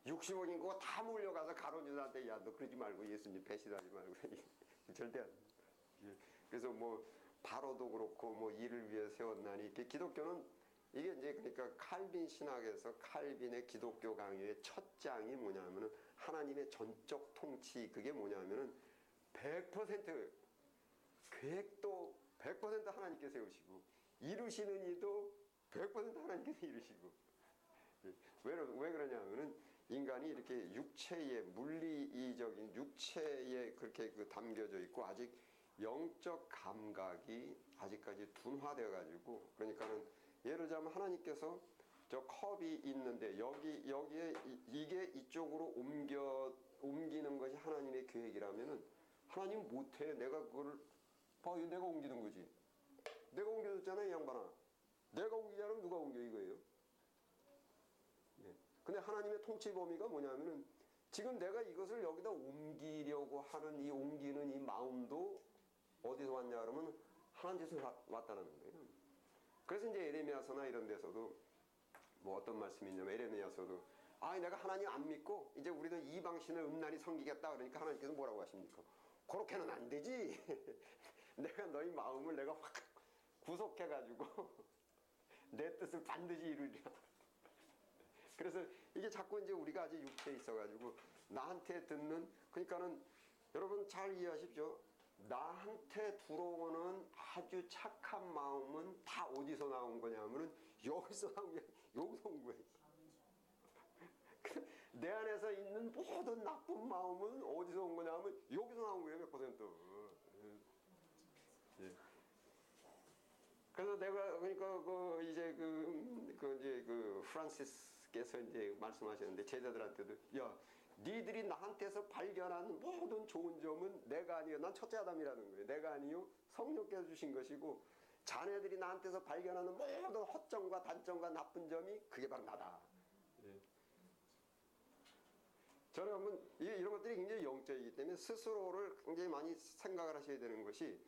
60억인 거 다 몰려가서 가룟 유다한테 야 너 그러지 말고 예수님 배신하지 말고 절대 안 돼. 그래서 뭐 바로도 그렇고 뭐 이를 위해 세웠나니 기독교는 이게 이제 그러니까 칼빈 신학에서 칼빈의 기독교 강요의 첫 장이 뭐냐면은 하나님의 전적 통치 그게 뭐냐면은 100% 계획도 100% 하나님께서 세우시고 이루시는 이도 100% 하나님께서 이루시고 왜 그러냐면은 인간이 이렇게 육체의 물리적인 육체에 그렇게 담겨져 있고 아직 영적 감각이 아직까지 둔화되어 가지고 그러니까는 예를 들자면 하나님께서 저 컵이 있는데 여기에 이게 이쪽으로 옮기는 것이 하나님의 계획이라면은 하나님 못해. 내가 그걸 내가 옮기는 거지. 내가 옮겨줬잖아 이 양반아. 내가 옮기지 않으면 누가 옮겨 이거예요. 근데 하나님의 통치 범위가 뭐냐면은 지금 내가 이것을 여기다 옮기려고 하는 이 옮기는 이 마음도 어디서 왔냐 그러면 하나님께서 왔다는 거예요. 그래서 이제 에레미야서나 이런 데서도 뭐 어떤 말씀이 있냐면 에레미야서도 아, 내가 하나님 안 믿고 이제 우리는 이방신을 음란히 섬기겠다 그러니까 하나님께서 뭐라고 하십니까? 그렇게는 안 되지. 내가 너희 마음을 내가 확 구속해가지고 내 뜻을 반드시 이루리라. 그래서 이게 자꾸 이제 우리가 아직 육체에 있어가지고 나한테 듣는, 그러니까는 여러분 잘 이해하십시오. 나한테 들어오는 아주 착한 마음은 다 어디서 나온 거냐면은 여기서 나온 게, 여기서 온 거예요. 내 안에서 있는 모든 나쁜 마음은 어디서 온 거냐면 여기서 나온 거예요, 100%. 예. 그래서 내가 그러니까 그 프란시스께서 이제 말씀하셨는데 제자들한테도, 야, 니들이 나한테서 발견한 모든 좋은 점은 내가 아니요, 난 첫째 아담이라는 거예요. 내가 아니요, 성령께서 주신 것이고, 자네들이 나한테서 발견하는 모든 허점과 단점과 나쁜 점이 그게 바로 나다. 예. 저는 한번 이런 것들이 굉장히 영적이기 때문에 스스로를 굉장히 많이 생각을 하셔야 되는 것이,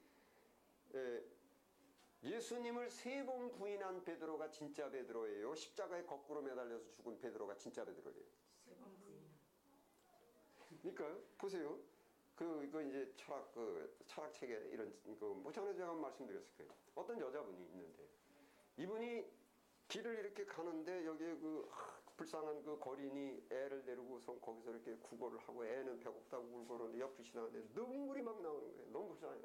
예수님을 3번 부인한 베드로가 진짜 베드로예요. 십자가에 거꾸로 매달려서 죽은 베드로가 진짜 베드로예요. 그러니까 보세요. 이거 이제 철학책에 이런 뭐 전에 제가 말씀드렸을 거예요. 어떤 여자분이 있는데 이분이 길을 이렇게 가는데 여기에 불쌍한 그 거린이 애를 데리고서 거기서 이렇게 구걸을 하고 애는 배고프다고 울고 그러는데 옆을 지나는데 눈물이 막 나오는 거예요. 너무 불쌍해.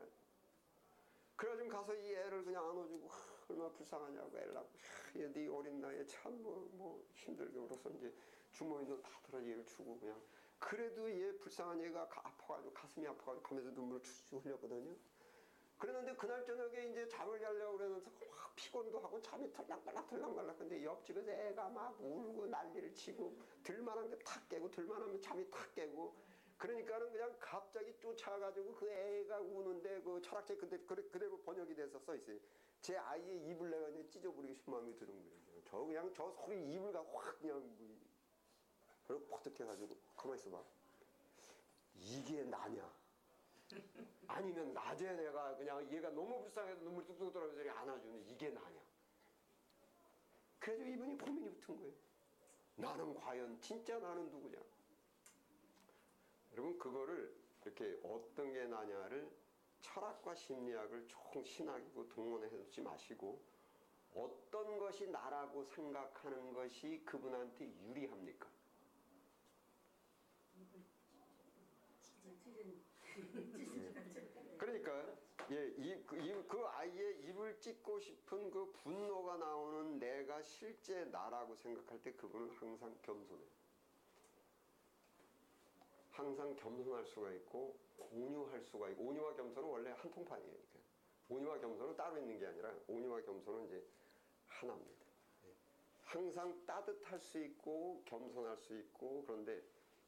그래가지고 가서 이 애를 그냥 안아주고, 얼마나 불쌍하냐고 애를 안고, 얘 네 어린 나이에 참 뭐 힘들게 울어서 이제 주머니도 다 들어 얘를 주고 그냥. 그래도 얘 불쌍한 얘가 아파가지고 가슴이 아파가지고 가면서 눈물을 쭉쭉 흘렸거든요. 그랬는데 그날 저녁에 이제 잠을 자려고 그러면서 막 피곤도 하고 잠이 털랑말랑 근데 옆집에서 애가 막 울고 난리를 치고 들만한 게 탁 깨고 들만하면 잠이 탁 깨고, 그러니까는 그냥 갑자기 쫓아가지고 그 애가 우는데 그 철학책 그대로 번역이 돼서 써 있어요. 제 아이의 입을 내가 이제 찢어버리고 싶은 마음이 드는 거예요. 저 소리 입을 가 확 그냥 그리고 퍼뜩해가지고 가만히 있어봐. 이게 나냐? 아니면 낮에 내가 그냥 얘가 너무 불쌍해서 눈물이 뚝뚝 떨어져서 안아주는 이게 나냐? 그래서 이분이 고민이 붙은 거예요. 나는 과연 진짜 나는 누구냐? 여러분 그거를 이렇게 어떤 게 나냐를 철학과 심리학을 총 신학이고 동원해놓지 마시고 어떤 것이 나라고 생각하는 것이 그분한테 유리합니까? 그러니까 그 아이의 입을 찢고 싶은 그 분노가 나오는 내가 실제 나라고 생각할 때 그분은 항상 겸손해요. 항상 겸손할 수가 있고 온유할 수가 있고, 온유와 겸손은 원래 한 통판이에요. 온유와 겸손은 따로 있는 게 아니라 온유와 겸손은 이제 하나입니다. 항상 따뜻할 수 있고 겸손할 수 있고, 그런데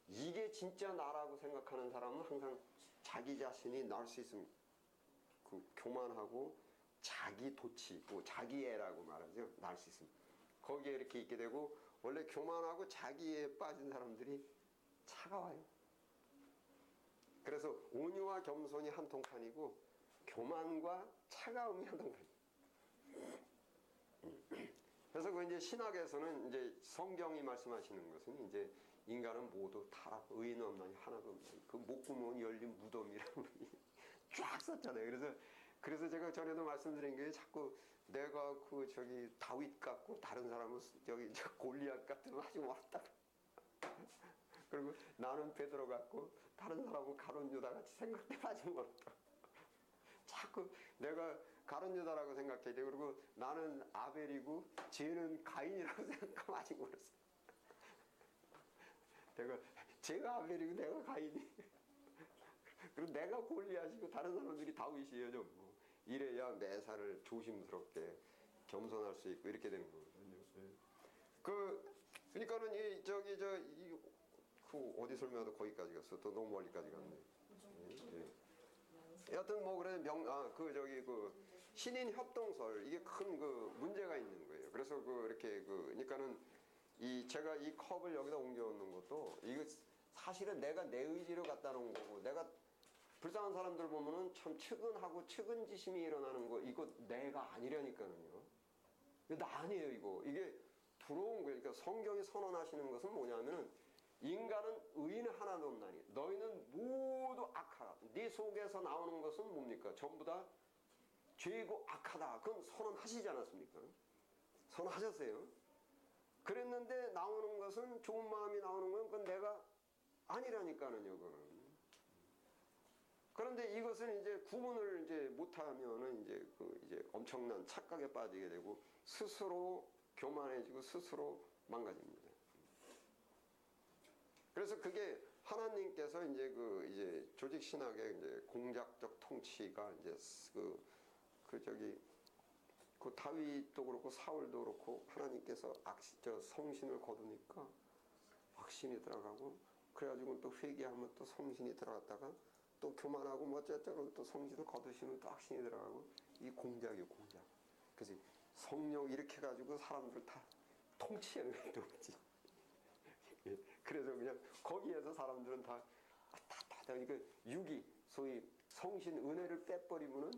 이게 진짜 나라고 생각하는 사람은 항상 자기 자신이 나을 수 있으면 교만하고 자기 도치, 자기 애라고 말하죠. 나을 수 있으면 거기에 이렇게 있게 되고, 원래 교만하고 자기에 빠진 사람들이 차가워요. 그래서 온유와 겸손이 한 통판이고 교만과 차가움이 한 통판이에요. 그래서 그 이제 신학에서는 이제 성경이 말씀하시는 것은 이제 인간은 모두 타락, 의인 없나니 하나도 없나니 그 목구멍 열린 무덤이라고 쫙 썼잖아요. 그래서 제가 전에도 말씀드린 게 자꾸 내가 다윗 같고 다른 사람은 골리앗 같은 아주 멀었다. 그리고 나는 베드로 같고 다른 사람은 가룟 유다 같이 생각돼 빠진 멀었다. 자꾸 내가 가룟 유다라고 생각해야 돼. 그리고 나는 아벨이고 쟤는 가인이라고 생각하면 아직 멀었어. 제가 아벨이고 내가 가인이. 그리고 내가 골리앗이고 다른 사람들이 다윗이에요. 전부. 이래야 매사를 조심스럽게 겸손할 수 있고 이렇게 되는 거거든요. 그러니까는 어디 설명하다 거기까지 갔어. 또 너무 멀리까지 갔네. 여하튼 뭐 그래 신인 협동설 이게 큰 문제가 있는 거예요. 그래서 그러니까는 제가 이 컵을 여기다 옮겨놓는 것도 이거 사실은 내가 내 의지로 갖다 놓은 거고, 내가 불쌍한 사람들 보면은 참 측은하고 측은지심이 일어나는 거 이거 내가 아니라니까는요. 이거 나 아니에요. 이게 부러운 거예요. 그러니까 성경이 선언하시는 것은 뭐냐면은 인간은 의인 하나도 없나니 너희는 모두 악하다. 네 속에서 나오는 것은 뭡니까? 전부 다 죄고 악하다. 그건 선언하시지 않았습니까? 선언하셨어요. 그랬는데 나오는 것은 좋은 마음이 나오는 건 그건 내가 아니라니까는요. 그거는. 그런데 이것은 이제 구분을 이제 못하면은 이제 엄청난 착각에 빠지게 되고 스스로 교만해지고 스스로 망가집니다. 그래서 그게 하나님께서 이제 조직 신학의 이제 공작적 통치가 이제 그 다윗도 그렇고 사울도 그렇고 하나님께서 성신을 거두니까 악신이 들어가고 그래가지고 또 회개하면 또 성신이 들어갔다가 또 교만하고 뭐 어쩌고 또 성신을 거두시면 또 악신이 들어가고 이 공작이에요 공작. 그래서 성령 이렇게 가지고 사람들 다 통치하는 거지. 그래서 그냥 거기에서 사람들은 다 이거 육이 소위 성신 은혜를 빼버리면은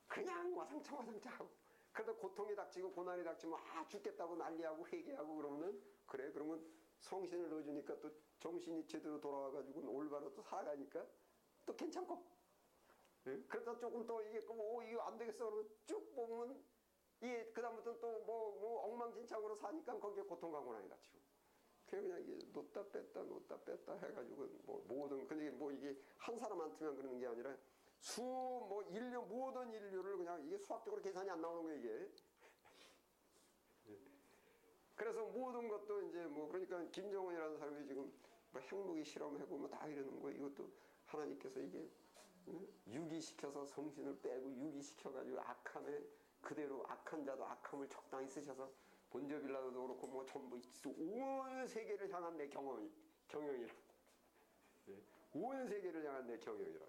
그냥 와상창 하고 그러다 고통이 닥치고 고난이 닥치면 죽겠다고 난리하고 회개하고 그러면은 그래 그러면 성신을 넣어주니까 또 정신이 제대로 돌아와가지고 올바로 또 살아가니까 또 괜찮고 그러다 조금 또 이게 이거 안 되겠어 그러면 쭉 보면 이게 그다음부터는 또 뭐 엉망진창으로 사니까 거기에 고통과 고난이 닥치고 그냥 이게 놓다 뺐다 해가지고 뭐 모든 근데 뭐 이게 한 사람한테만 그러는 게 아니라 인류 모든 인류를 그냥 이게 수학적으로 계산이 안 나오는 거예요 이게. 그래서 모든 것도 이제 뭐 그러니까 김정은이라는 사람이 지금 뭐 핵무기 실험하고 뭐 다 이러는 거 이것도 하나님께서 이게 유기시켜서 성신을 빼고 유기시켜가지고 악함에 그대로 악한 자도 악함을 적당히 쓰셔서 본저빌라도 그렇고 뭐 전부 온 세계를 향한 내 경영이라. 온 세계를 향한 내 경영이라.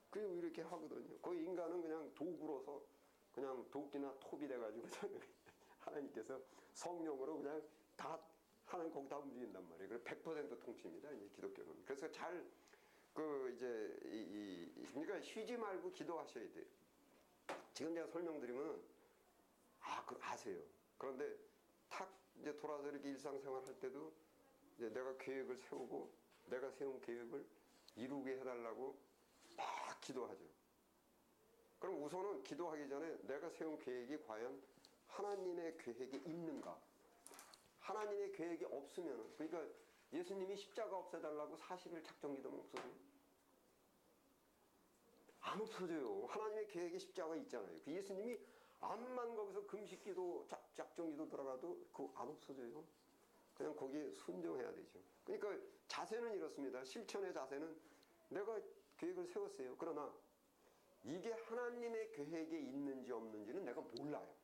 그리고 이렇게 하거든요. 그 인간은 그냥 도구로서 그냥 도끼나 톱이 돼가지고 하나님께서 성령으로 그냥 다 하나님 거기다 움직인단 말이에요. 그래서 100% 통치입니다. 이제 기독교는. 그래서 그러니까 쉬지 말고 기도하셔야 돼요. 지금 제가 설명드리면 아세요. 그런데 이제 돌아서 이렇게 일상생활 할 때도 이제 내가 계획을 세우고 내가 세운 계획을 이루게 해달라고 막 기도하죠. 그럼 우선은 기도하기 전에 내가 세운 계획이 과연 하나님의 계획이 있는가? 하나님의 계획이 없으면 그러니까 예수님이 십자가 없애달라고 40일 작정기도면 없어져요? 안 없어져요. 하나님의 계획에 십자가 있잖아요. 그 예수님이 암만 거기서 금식기도 작정기도 들어가도 그거 안 없어져요. 그냥 거기에 순종해야 되죠. 그러니까 자세는 이렇습니다. 실천의 자세는 내가 계획을 세웠어요. 그러나 이게 하나님의 계획에 있는지 없는지는 내가 몰라요.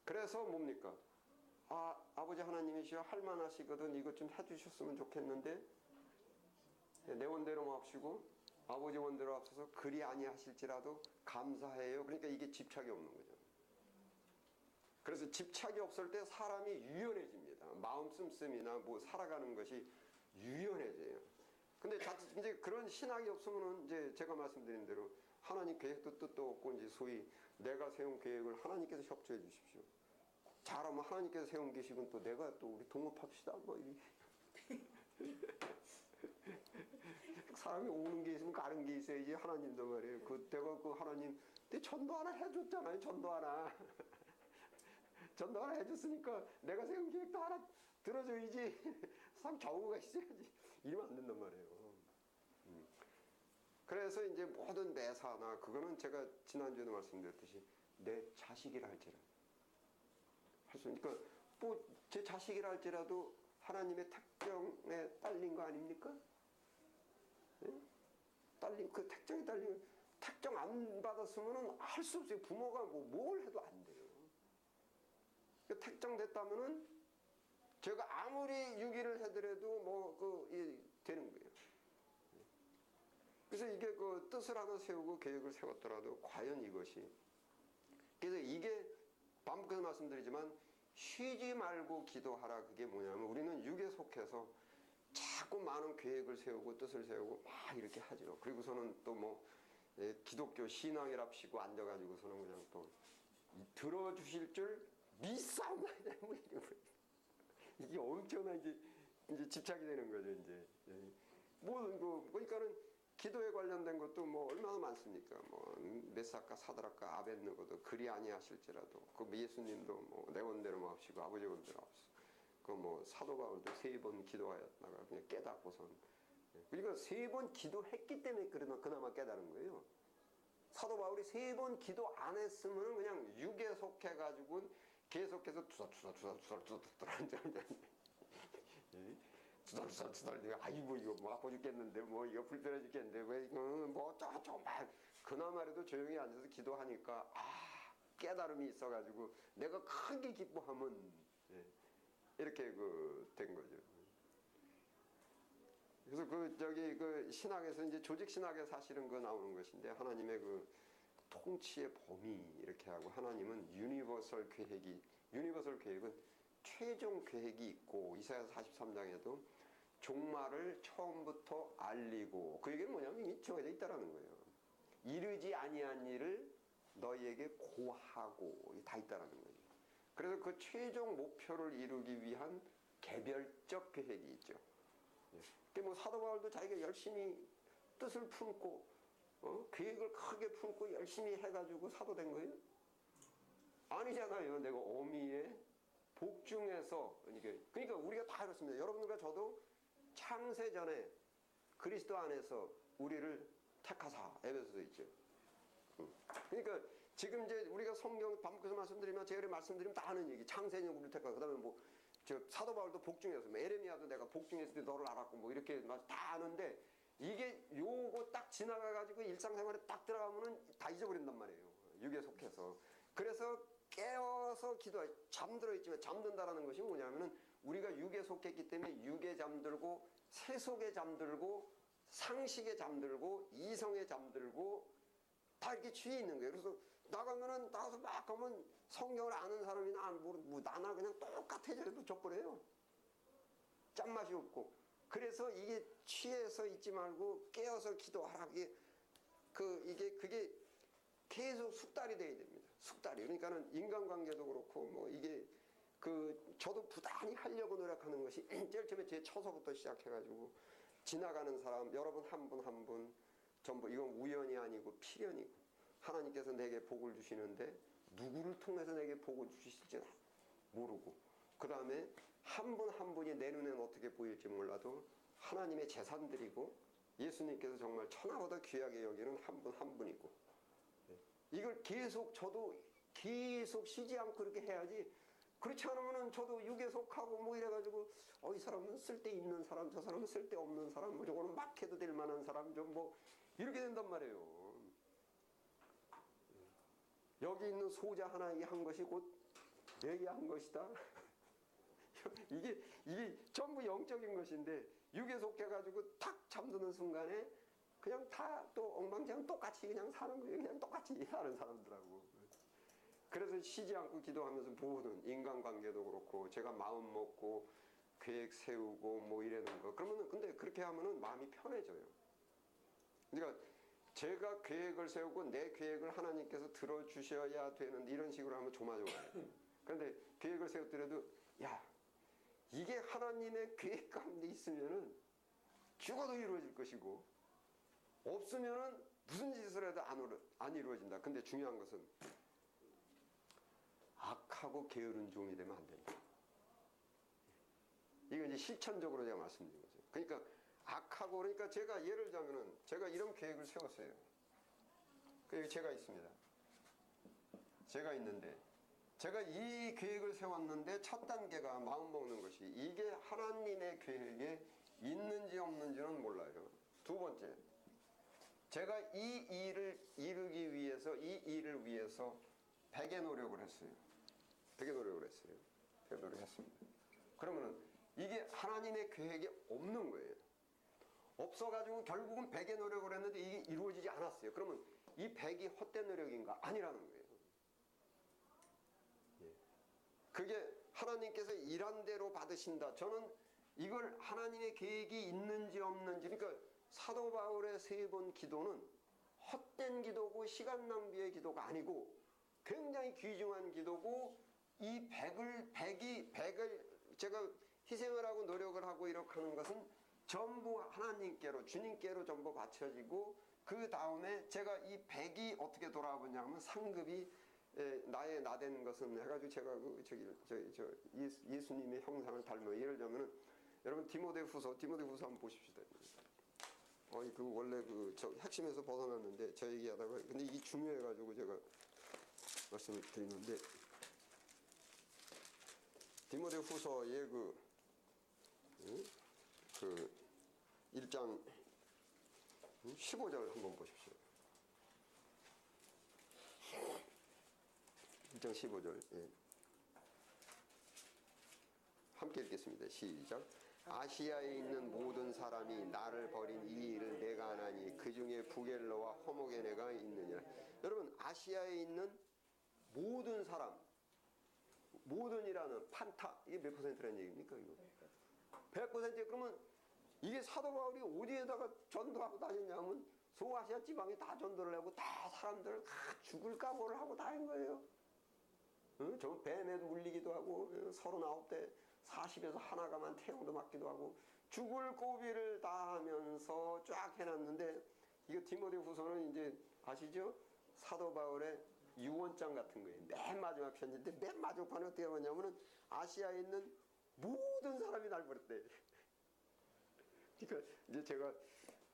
그래서 뭡니까? 아버지 하나님이시여 할만하시거든 이것 좀 해주셨으면 좋겠는데 내 원대로 마옵시고 아버지 원대로 앞서서 그리 아니하실지라도 감사해요. 그러니까 이게 집착이 없는 거죠. 그래서 집착이 없을 때 사람이 유연해집니다. 마음 씀씀이나 뭐 살아가는 것이 유연해져요. 근데 이제 그런 신학이 없으면은 이제 제가 말씀드린 대로 하나님 계획도 뜻도 없고 이제 소위 내가 세운 계획을 하나님께서 협조해 주십시오. 잘하면 하나님께서 세운 계획은 또 내가 또 우리 동업합시다 뭐 사람이 오는 게 있으면 가는 게 있어야지 하나님도 말이에요. 내가 그 하나님 전도 하나 해줬잖아요. 전도 하나 해줬으니까 내가 세운 계획도 하나 들어줘야지. 참 경우가 있어야지. 이러면 안 된단 말이에요. 그래서 이제 모든 매사나 그거는 제가 지난주에도 말씀드렸듯이 내 자식이라 할지라도 할 수 있으니까 뭐 제 자식이라 할지라도 하나님의 특정에 딸린 거 아닙니까? 네? 딸린 그 특정에 딸린 특정 안 받았으면은 할 수 없어요. 부모가 뭘 해도 안 돼요. 특정됐다면은 제가 아무리 유기를 해더라도 되는 거예요. 그래서 이게 그 뜻을 하나 세우고 계획을 세웠더라도 과연 이것이 그래서 이게 반복해서 말씀드리지만 쉬지 말고 기도하라. 그게 뭐냐면 우리는 육에 속해서 자꾸 많은 계획을 세우고 뜻을 세우고 막 이렇게 하죠. 그리고서는 또 뭐 기독교 신앙이랍시고 앉아가지고서는 그냥 또 들어주실 줄 미싸움 뭐 이런 거. 이게 엄청난 이제 집착이 되는 거죠 이제. 뭐 그러니까는 기도에 관련된 것도 뭐 얼마나 많습니까? 뭐 메사카 사드락과 아벳느고도 그리 아니하실지라도 그 예수님도 뭐 내 원대로 마옵시고 아버지 원대로 하옵소서. 그 뭐 사도 바울도 3번 기도하였다가 그냥 깨닫고선. 그러니까 3번 기도했기 때문에 그나마 깨달은 거예요. 사도 바울이 3번 기도 안 했으면 그냥 육에 속해가지고 계속해서 투덜투덜 아이고 이거 뭐 아파 죽겠는데 뭐 이거 불편해 죽겠는데 왜 이거 뭐 어쩌고 막 그나마라도 조용히 앉아서 기도하니까 깨달음이 있어가지고 내가 크게 기뻐하면 이렇게 된 거죠. 그래서 그 신학에서 이제 조직 신학에 사실은 나오는 것인데 하나님의 그 통치의 범위 이렇게 하고 하나님은 유니버설 계획은 최종 계획이 있고 이사야 43장에도 종말을 처음부터 알리고 그 얘기는 뭐냐면 이미 정해져 있다라는 거예요. 이르지 아니한 일을 너희에게 고하고 다 있다라는 거예요. 그래서 그 최종 목표를 이루기 위한 개별적 계획이 있죠. 뭐 사도 바울도 자기가 열심히 뜻을 품고 계획을 크게 품고 열심히 해가지고 사도 된 거예요? 아니잖아요. 내가 어미의 복중에서 그러니까 우리가 다 그렇습니다. 여러분들과 저도 창세 전에 그리스도 안에서 우리를 택하사 에베소서 있죠. 그러니까 지금 이제 우리가 성경 반복해서 말씀드리면 제가 말씀드리면 다 아는 얘기. 창세년 우리를 택하사 그다음에 뭐 저 사도 바울도 복중에서 뭐 에레미야도 내가 복중했을 때 너를 알았고 뭐 이렇게 다 아는데 이게 요거 딱 지나가가지고 일상생활에 딱 들어가면은 다 잊어버린단 말이에요. 육에 속해서. 그래서 깨어서 잠들어 있지만 잠든다라는 것이 뭐냐면은 우리가 육에 속했기 때문에 육에 잠들고 세속에 잠들고 상식에 잠들고 이성에 잠들고 다 이렇게 취해 있는 거예요. 그래서 나가서 막 하면 성경을 아는 사람이나 안 모르고 나나 그냥 똑같아져도 족보래요. 짠맛이 없고. 그래서 이게 취해서 있지 말고 깨어서 기도하라. 그게 계속 숙달이 돼야 됩니다. 숙달이. 그러니까는 인간관계도 그렇고 뭐 이게 저도 부단히 하려고 노력하는 것이 제일 처음에 제 처서부터 시작해가지고 지나가는 사람 여러분 한 분 한 분 전부 이건 우연이 아니고 필연이고 하나님께서 내게 복을 주시는데 누구를 통해서 내게 복을 주실지 모르고 그 다음에 한 분 한 분이 내 눈에는 어떻게 보일지 몰라도 하나님의 재산들이고 예수님께서 정말 천하보다 귀하게 여기는 한 분 한 분이고 이걸 저도 계속 쉬지 않고 그렇게 해야지 그렇지 않으면은 저도 육에 속하고 뭐 이래가지고 이 사람은 쓸데 있는 사람 저 사람은 쓸데 없는 사람 뭐 저거는 막 해도 될 만한 사람 좀 뭐 이렇게 된단 말이에요. 여기 있는 소자 하나 한 것이 곧 내게 한 것이다. 이게 전부 영적인 것인데 육에 속해가지고 탁 잠드는 순간에 그냥 다 또 엉망진창 똑같이 그냥 사는 거예요. 그냥 똑같이 사는 사람들하고. 그래서 쉬지 않고 기도하면서 보는 인간관계도 그렇고 제가 마음 먹고 계획 세우고 뭐 이러는 거. 그러면은 근데 그렇게 하면은 마음이 편해져요. 그러니까 제가 계획을 세우고 내 계획을 하나님께서 들어주셔야 되는 이런 식으로 하면 조마조마해요. 그런데 계획을 세웠더라도 이게 하나님의 계획 가운데 있으면은 죽어도 이루어질 것이고 없으면은 무슨 짓을 해도 안 이루어진다. 근데 중요한 것은 악하고 게으른 종이 되면 안 된다. 이거 이제 실천적으로 제가 말씀드린 거죠. 그러니까 악하고 그러니까 제가 예를 들자면은 제가 이런 계획을 세웠어요. 그 제가 있습니다. 제가 있는데 제가 이 계획을 세웠는데 첫 단계가 마음 먹는 것이 이게 하나님의 계획에 있는지 없는지는 몰라요. 두 번째, 제가 이 일을 이루기 위해서 이 일을 위해서 100의 노력을 했어요. 100의 노력을 했어요. 100의 노력을 했습니다. 그러면은 이게 하나님의 계획이 없는 거예요. 없어가지고 결국은 100의 노력을 했는데 이게 이루어지지 않았어요. 그러면 이 100이 헛된 노력인가? 아니라는 거예요. 그게 하나님께서 일한 대로 받으신다. 저는 이걸 하나님의 계획이 있는지 없는지 그러니까 사도 바울의 3번 기도는 헛된 기도고 시간 낭비의 기도가 아니고 굉장히 귀중한 기도고 이 백을 제가 희생을 하고 노력을 하고 이렇게 하는 것은 전부 하나님께로 주님께로 전부 바쳐지고 그 다음에 제가 이 백이 어떻게 돌아보냐면 상급이 나의 나된 것은 해가지고 제가 예수님의 형상을 닮아 예를 들면은 여러분 디모데후서 한번 보십시다. 그 원래 저 핵심에서 벗어났는데 저 얘기하다가 근데 이 중요해가지고 제가 말씀을 드리는데 디모데후서의 그 1장 15절 한번 보십시오. 1장 15절. 예. 함께 읽겠습니다. 시작. 아시아에 있는 모든 사람이 나를 버린 이 일을 내가 하나니 그 중에 부겔로와 허모게네가 있느니라. 여러분 아시아에 있는 모든 사람, 모든이라는 판타 이게 몇 퍼센트라는 얘기입니까 이거? 100%. 그러면 이게 사도 바울이 어디에다가 전도하고 다녔냐면 소아시아 지방에 다 전도를 하고 다 사람들을 다 죽을 각오를 하고 다닌 거예요. 응? 저 뱀에 물리기도 하고 39대 40에서 하나가만 태양도 맞기도 하고 죽을 고비를 다 하면서 쫙 해놨는데 이거 디모데후서는 이제 아시죠? 사도 바울의 유언장 같은 거예요. 맨 마지막 편지인데 맨 마지막 판에 어떻게 하냐면은 아시아에 있는 모든 사람이 날 버렸대. 그러니까 이제 제가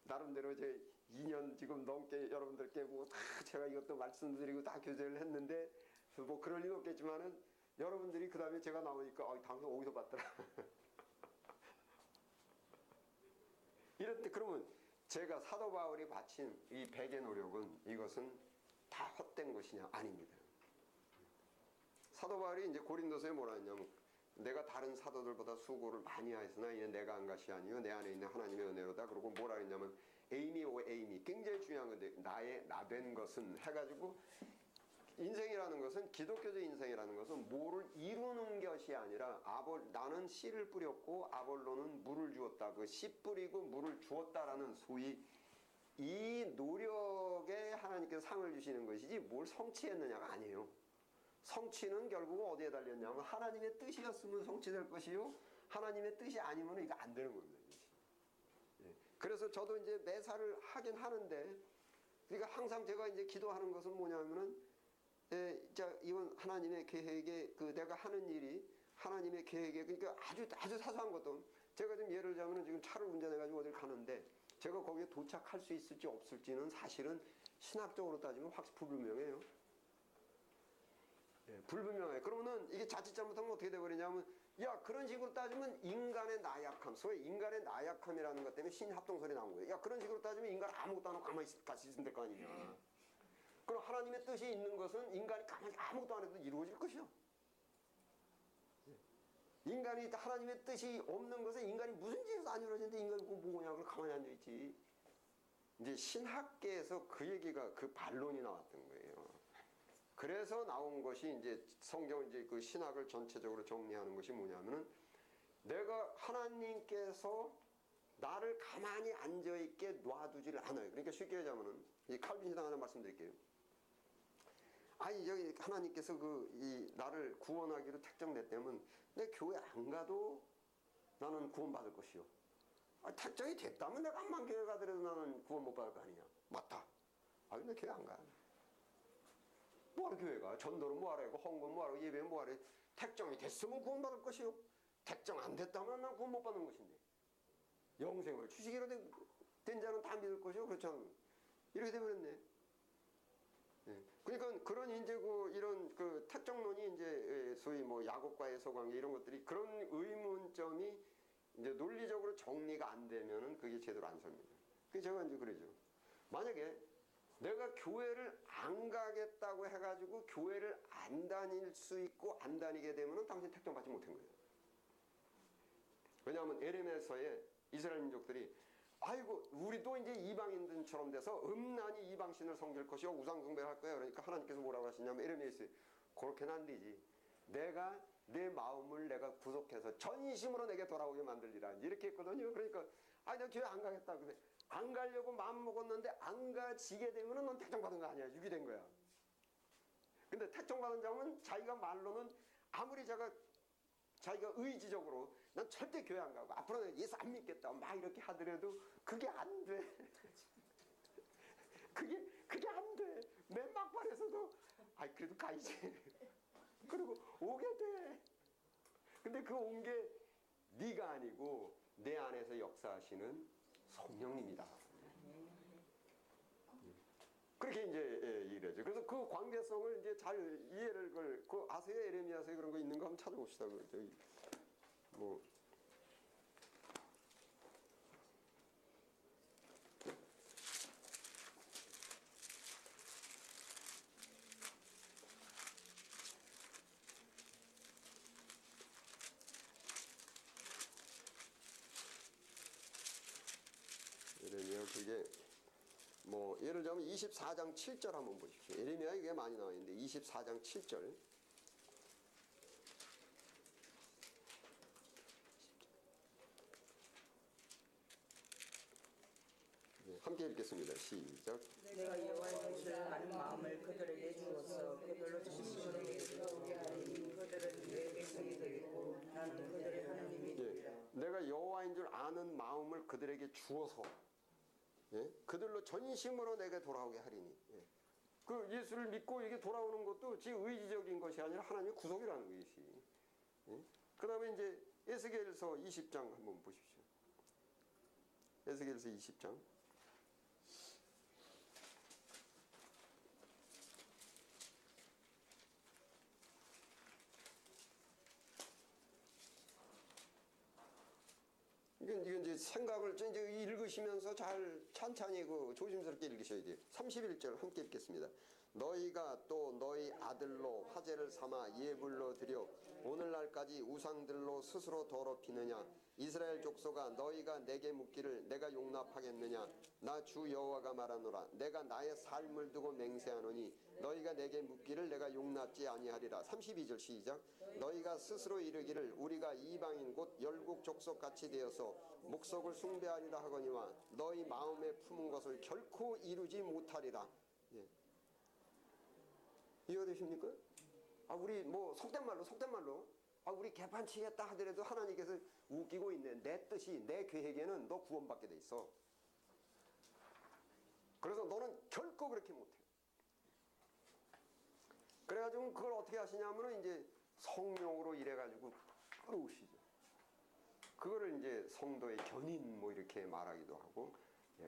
나름대로 제 2년 지금 넘게 여러분들께 뭐 다 제가 이것도 말씀드리고 다 교제를 했는데 뭐 그럴 리는 없겠지만은 여러분들이 그 다음에 제가 나오니까 당신 어디서 봤더라. 이럴 때 그러면 제가 사도 바울이 바친 이 백의 노력은 이것은 다 헛된 것이냐? 아닙니다. 사도 바울이 이제 고린도서에 뭐라 했냐면 내가 다른 사도들보다 수고를 많이 하였으나 이는 내가 한 것이 아니요 내 안에 있는 하나님의 은혜로다. 그러고 뭐라 했냐면 에이미 오 에이미 굉장히 중요한 건데 나의 나된 것은 해가지고 인생이라는 것은 기독교적 인생이라는 것은 뭐를 이루는 것이 아니라 나는 씨를 뿌렸고 아볼로는 물을 주었다. 그 씨 뿌리고 물을 주었다라는 소위 이 노력에 하나님께서 상을 주시는 것이지 뭘 성취했느냐가 아니에요. 성취는 결국 어디에 달렸냐면 하나님의 뜻이었으면 성취될 것이요 하나님의 뜻이 아니면 이거 안 되는 겁니다. 그래서 저도 이제 매사를 하긴 하는데 그러니까 항상 제가 이제 기도하는 것은 뭐냐면은 이건 하나님의 계획에 내가 하는 일이 하나님의 계획에 그러니까 아주 사소한 것도 제가 지금 예를 들자면 지금 차를 운전해가지고 어딜 가는데 제가 거기에 도착할 수 있을지 없을지는 사실은 신학적으로 따지면 확실히 불분명해요. 불분명해. 그러면은 이게 자칫 잘못하면 어떻게 돼버리냐면 그런 식으로 따지면 인간의 나약함, 소위 인간의 나약함이라는 것 때문에 신합동설이 나온 거예요. 그런 식으로 따지면 인간 아무것도 안 하고 가만히 같이 있으면 될 거 아니냐. 그럼 하나님의 뜻이 있는 것은 인간이 가만히 아무것도 안 해도 이루어질 것이요. 인간이 하나님의 뜻이 없는 것은 인간이 무슨 짓에서 안 이루어지는데 인간이 그거 뭐냐 그걸 가만히 앉아있지. 이제 신학계에서 그 얘기가 그 반론이 나왔던 거예요. 그래서 나온 것이 이제 성경 이제 그 신학을 전체적으로 정리하는 것이 뭐냐면은 내가 하나님께서 나를 가만히 앉아있게 놔두지를 않아요. 그러니까 쉽게 얘기하면은 이 칼빈 신앙 하나 말씀드릴게요. 여기 하나님께서 나를 구원하기로 택정됐다면 내 교회 안 가도 나는 구원받을 것이요. 택정이 됐다면 내가 암만 교회 가더라도 나는 구원 못 받을 거 아니냐. 맞다. 내 교회 안 가. 뭐하러 교회 가? 전도는 뭐하러 하고 헌금 뭐하러 하고 예배는 뭐하러 해? 택정이 됐으면 구원 받을 것이요. 택정 안 됐다면 난 구원 못 받는 것인데. 영생을 주시기로 된 자는 다 믿을 것이요. 그렇지 않으면 이렇게 되버렸네. 그러니까 그런 이제 이런 택정론이 이제 소위 뭐 야곱과의 소관계 이런 것들이 그런 의문점이 이제 논리적으로 정리가 안 되면은 그게 제대로 안 섭니다. 그래서 제가 이제 그러죠. 만약에 내가 교회를 안 가겠다고 해가지고 교회를 안 다닐 수 있고 안 다니게 되면은 당신 택정 받지 못한 거예요. 왜냐하면 에레미야서에 이스라엘 민족들이 우리도 이제 이방인들처럼 돼서 음란히 이방신을 섬길 것이요 우상 숭배를 할 거야. 그러니까 하나님께서 뭐라고 하시냐면 에레미야서에 그렇게는 안 되지. 내가 내 마음을 내가 구속해서 전심으로 내게 돌아오게 만들리라 이렇게 했거든요. 그러니까 나 교회 안 가겠다. 근데 안 가려고 마음 먹었는데 안 가지게 되면은 넌 택정받은 거 아니야. 유기된 거야. 근데 택정받은 자는 자기가 말로는 아무리 자기가 의지적으로 난 절대 교회 안 가고 앞으로는 예수 안 믿겠다 막 이렇게 하더라도 그게 안 돼. 그게 안 돼. 맨 막판에서도 아이 그래도 가야지. 그리고 오게 돼. 근데 그 온 게 네가 아니고 내 안에서 역사하시는 성령님이다. 그렇게 이제 이래죠. 그래서 그 관계성을 이제 잘 이해를 그 아세요? 에레미야서에 그런 거 있는 거 한번 찾아봅시다. 저기 뭐 에레미야 그게 뭐 예를 들면 24장 7절 한번 보십시오. 에레미야 이게 많이 나와 있는데 24장 7절. 네, 함께 읽겠습니다. 시작. 내가 여호와의 것을 아는 마음을 그들에게 주었어. 그들로 진실하게 되게 하리니 그들은 내 백성이 되겠고 나는 그들의 하나님이 되리라. 내가 여호와인 줄 아는 마음을 그들에게 주어서 그들로 전심으로 내게 돌아오게 하리니. 그 예수를 믿고 이게 돌아오는 것도 지 의지적인 것이 아니라 하나님의 구속이라는 것이. 그 다음에 이제 에스겔서 20장 한번 보십시오. 에스겔서 20장. 이건 이제 생각을 이제 읽으시면서 잘 찬찬히 조심스럽게 읽으셔야 돼요. 31절 함께 읽겠습니다. 너희가 또 너희 아들로 화제를 삼아 예불로 드려 오늘날까지 우상들로 스스로 더럽히느냐? 이스라엘 족속아 너희가 내게 묻기를 내가 용납하겠느냐? 나 주 여호와가 말하노라. 내가 나의 삶을 두고 맹세하노니 너희가 내게 묻기를 내가 용납지 아니하리라. 32절 시작. 너희가 스스로 이르기를 우리가 이방인 곧 열국 족속같이 되어서 목석을 숭배하리라 하거니와 너희 마음에 품은 것을 결코 이루지 못하리라. 이해되십니까? 우리 뭐 속된 말로 우리 개판치겠다 하더라도 하나님께서 웃기고 있네. 내 뜻이 내 계획에는 너 구원받게 돼 있어. 그래서 너는 결코 그렇게 못해. 그래가지고 그걸 어떻게 하시냐면은 이제 성령으로 이래가지고 끌어오시죠. 그거를 이제 성도의 견인 뭐 이렇게 말하기도 하고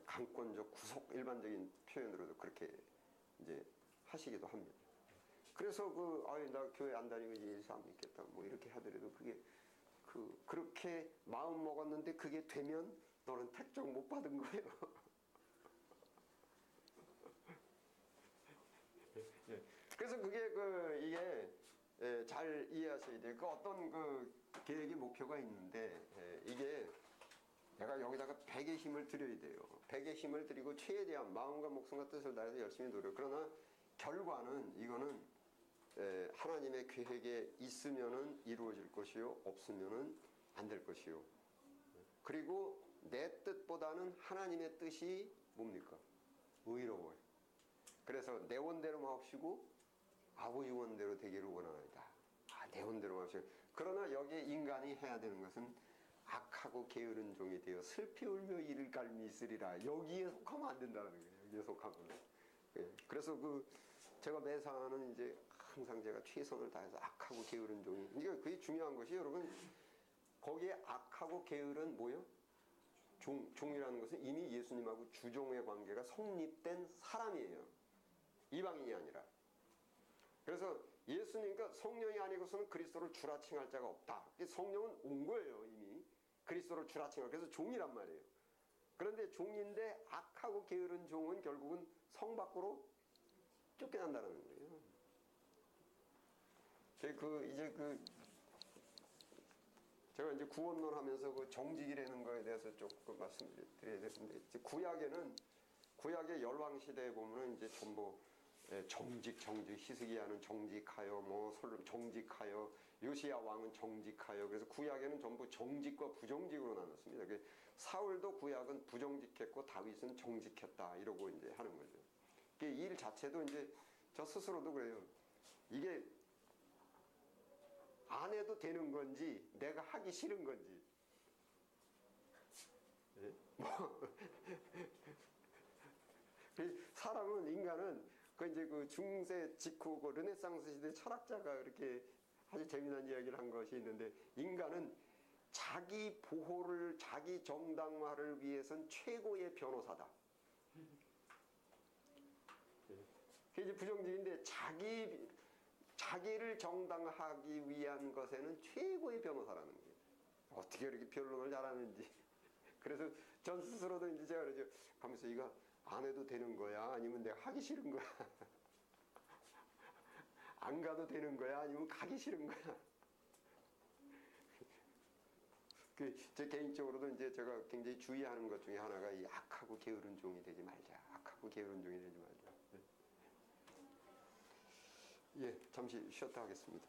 강권적 구속 일반적인 표현으로도 그렇게 이제 하시기도 합니다. 그래서 나 교회 안 다니고 이제 예수 안 믿겠다 뭐 이렇게 하더라도 그게 그렇게 마음 먹었는데 그게 되면 너는 택정 못 받은 거예요. 그래서 그게 이게 잘 이해하셔야 돼요. 어떤 계획의 목표가 있는데 이게 내가 여기다가 백의 힘을 들여야 돼요. 백의 힘을 들이고 최대한 마음과 목숨과 뜻을 다해서 열심히 노력. 그러나 결과는 이거는 하나님의 계획에 있으면은 이루어질 것이요 없으면은 안 될 것이요. 그리고 내 뜻보다는 하나님의 뜻이 뭡니까? 의로워요. 그래서 내 원대로 마옵시고 아버지 원대로 되기를 원하나이다. 내 원대로 마옵시고. 그러나 여기에 인간이 해야 되는 것은 악하고 게으른 종이 되어 슬피 울며 이를 갈미 있으리라. 여기에 속하면 안 된다는 거예요. 여기에 속하면. 그래서 제가 매사는 이제 항상 제가 최선을 다해서 악하고 게으른 종이. 그러니까 그게 중요한 것이 여러분 거기에 악하고 게으른 뭐요? 종이라는 것은 이미 예수님하고 주종의 관계가 성립된 사람이에요. 이방인이 아니라. 그래서 예수님과 성령이 아니고서는 그리스도를 주라칭할 자가 없다. 성령은 온 거예요 이미. 그리스도를 주라칭할. 그래서 종이란 말이에요. 그런데 종인데 악하고 게으른 종은 결국은 성 밖으로 쫓겨난다는 거예요. 제가 이제 구원론 하면서 정직이라는 거에 대해서 조금 말씀드려야 되는데, 구약의 열왕 시대에 보면은 이제 전부 정직, 히스기야는 정직하여, 정직하여, 요시야 왕은 정직하여. 그래서 구약에는 전부 정직과 부정직으로 나눴습니다. 사울도 구약은 부정직했고 다윗은 정직했다 이러고 이제 하는 거죠. 일 자체도 이제 저 스스로도 그래요. 이게 안 해도 되는 건지 내가 하기 싫은 건지. 예? 사람은 인간은 그 이제 그 중세 직후 그 르네상스 시대 철학자가 그렇게 아주 재미난 이야기를 한 것이 있는데 인간은 자기 보호를 자기 정당화를 위해선 최고의 변호사다. 그게 이제 부정적인데 자기를 정당화하기 위한 것에는 최고의 변호사라는 거예요. 어떻게 이렇게 변론을 잘하는지. 그래서 전 스스로도 이제 제가 그러죠. 하면서 이거 안 해도 되는 거야? 아니면 내가 하기 싫은 거야? 안 가도 되는 거야? 아니면 가기 싫은 거야? 제 개인적으로도 이제 제가 굉장히 주의하는 것 중에 하나가 이 악하고 게으른 종이 되지 말자. 악하고 게으른 종이 되지 말자. 예, 잠시 쉬었다 하겠습니다.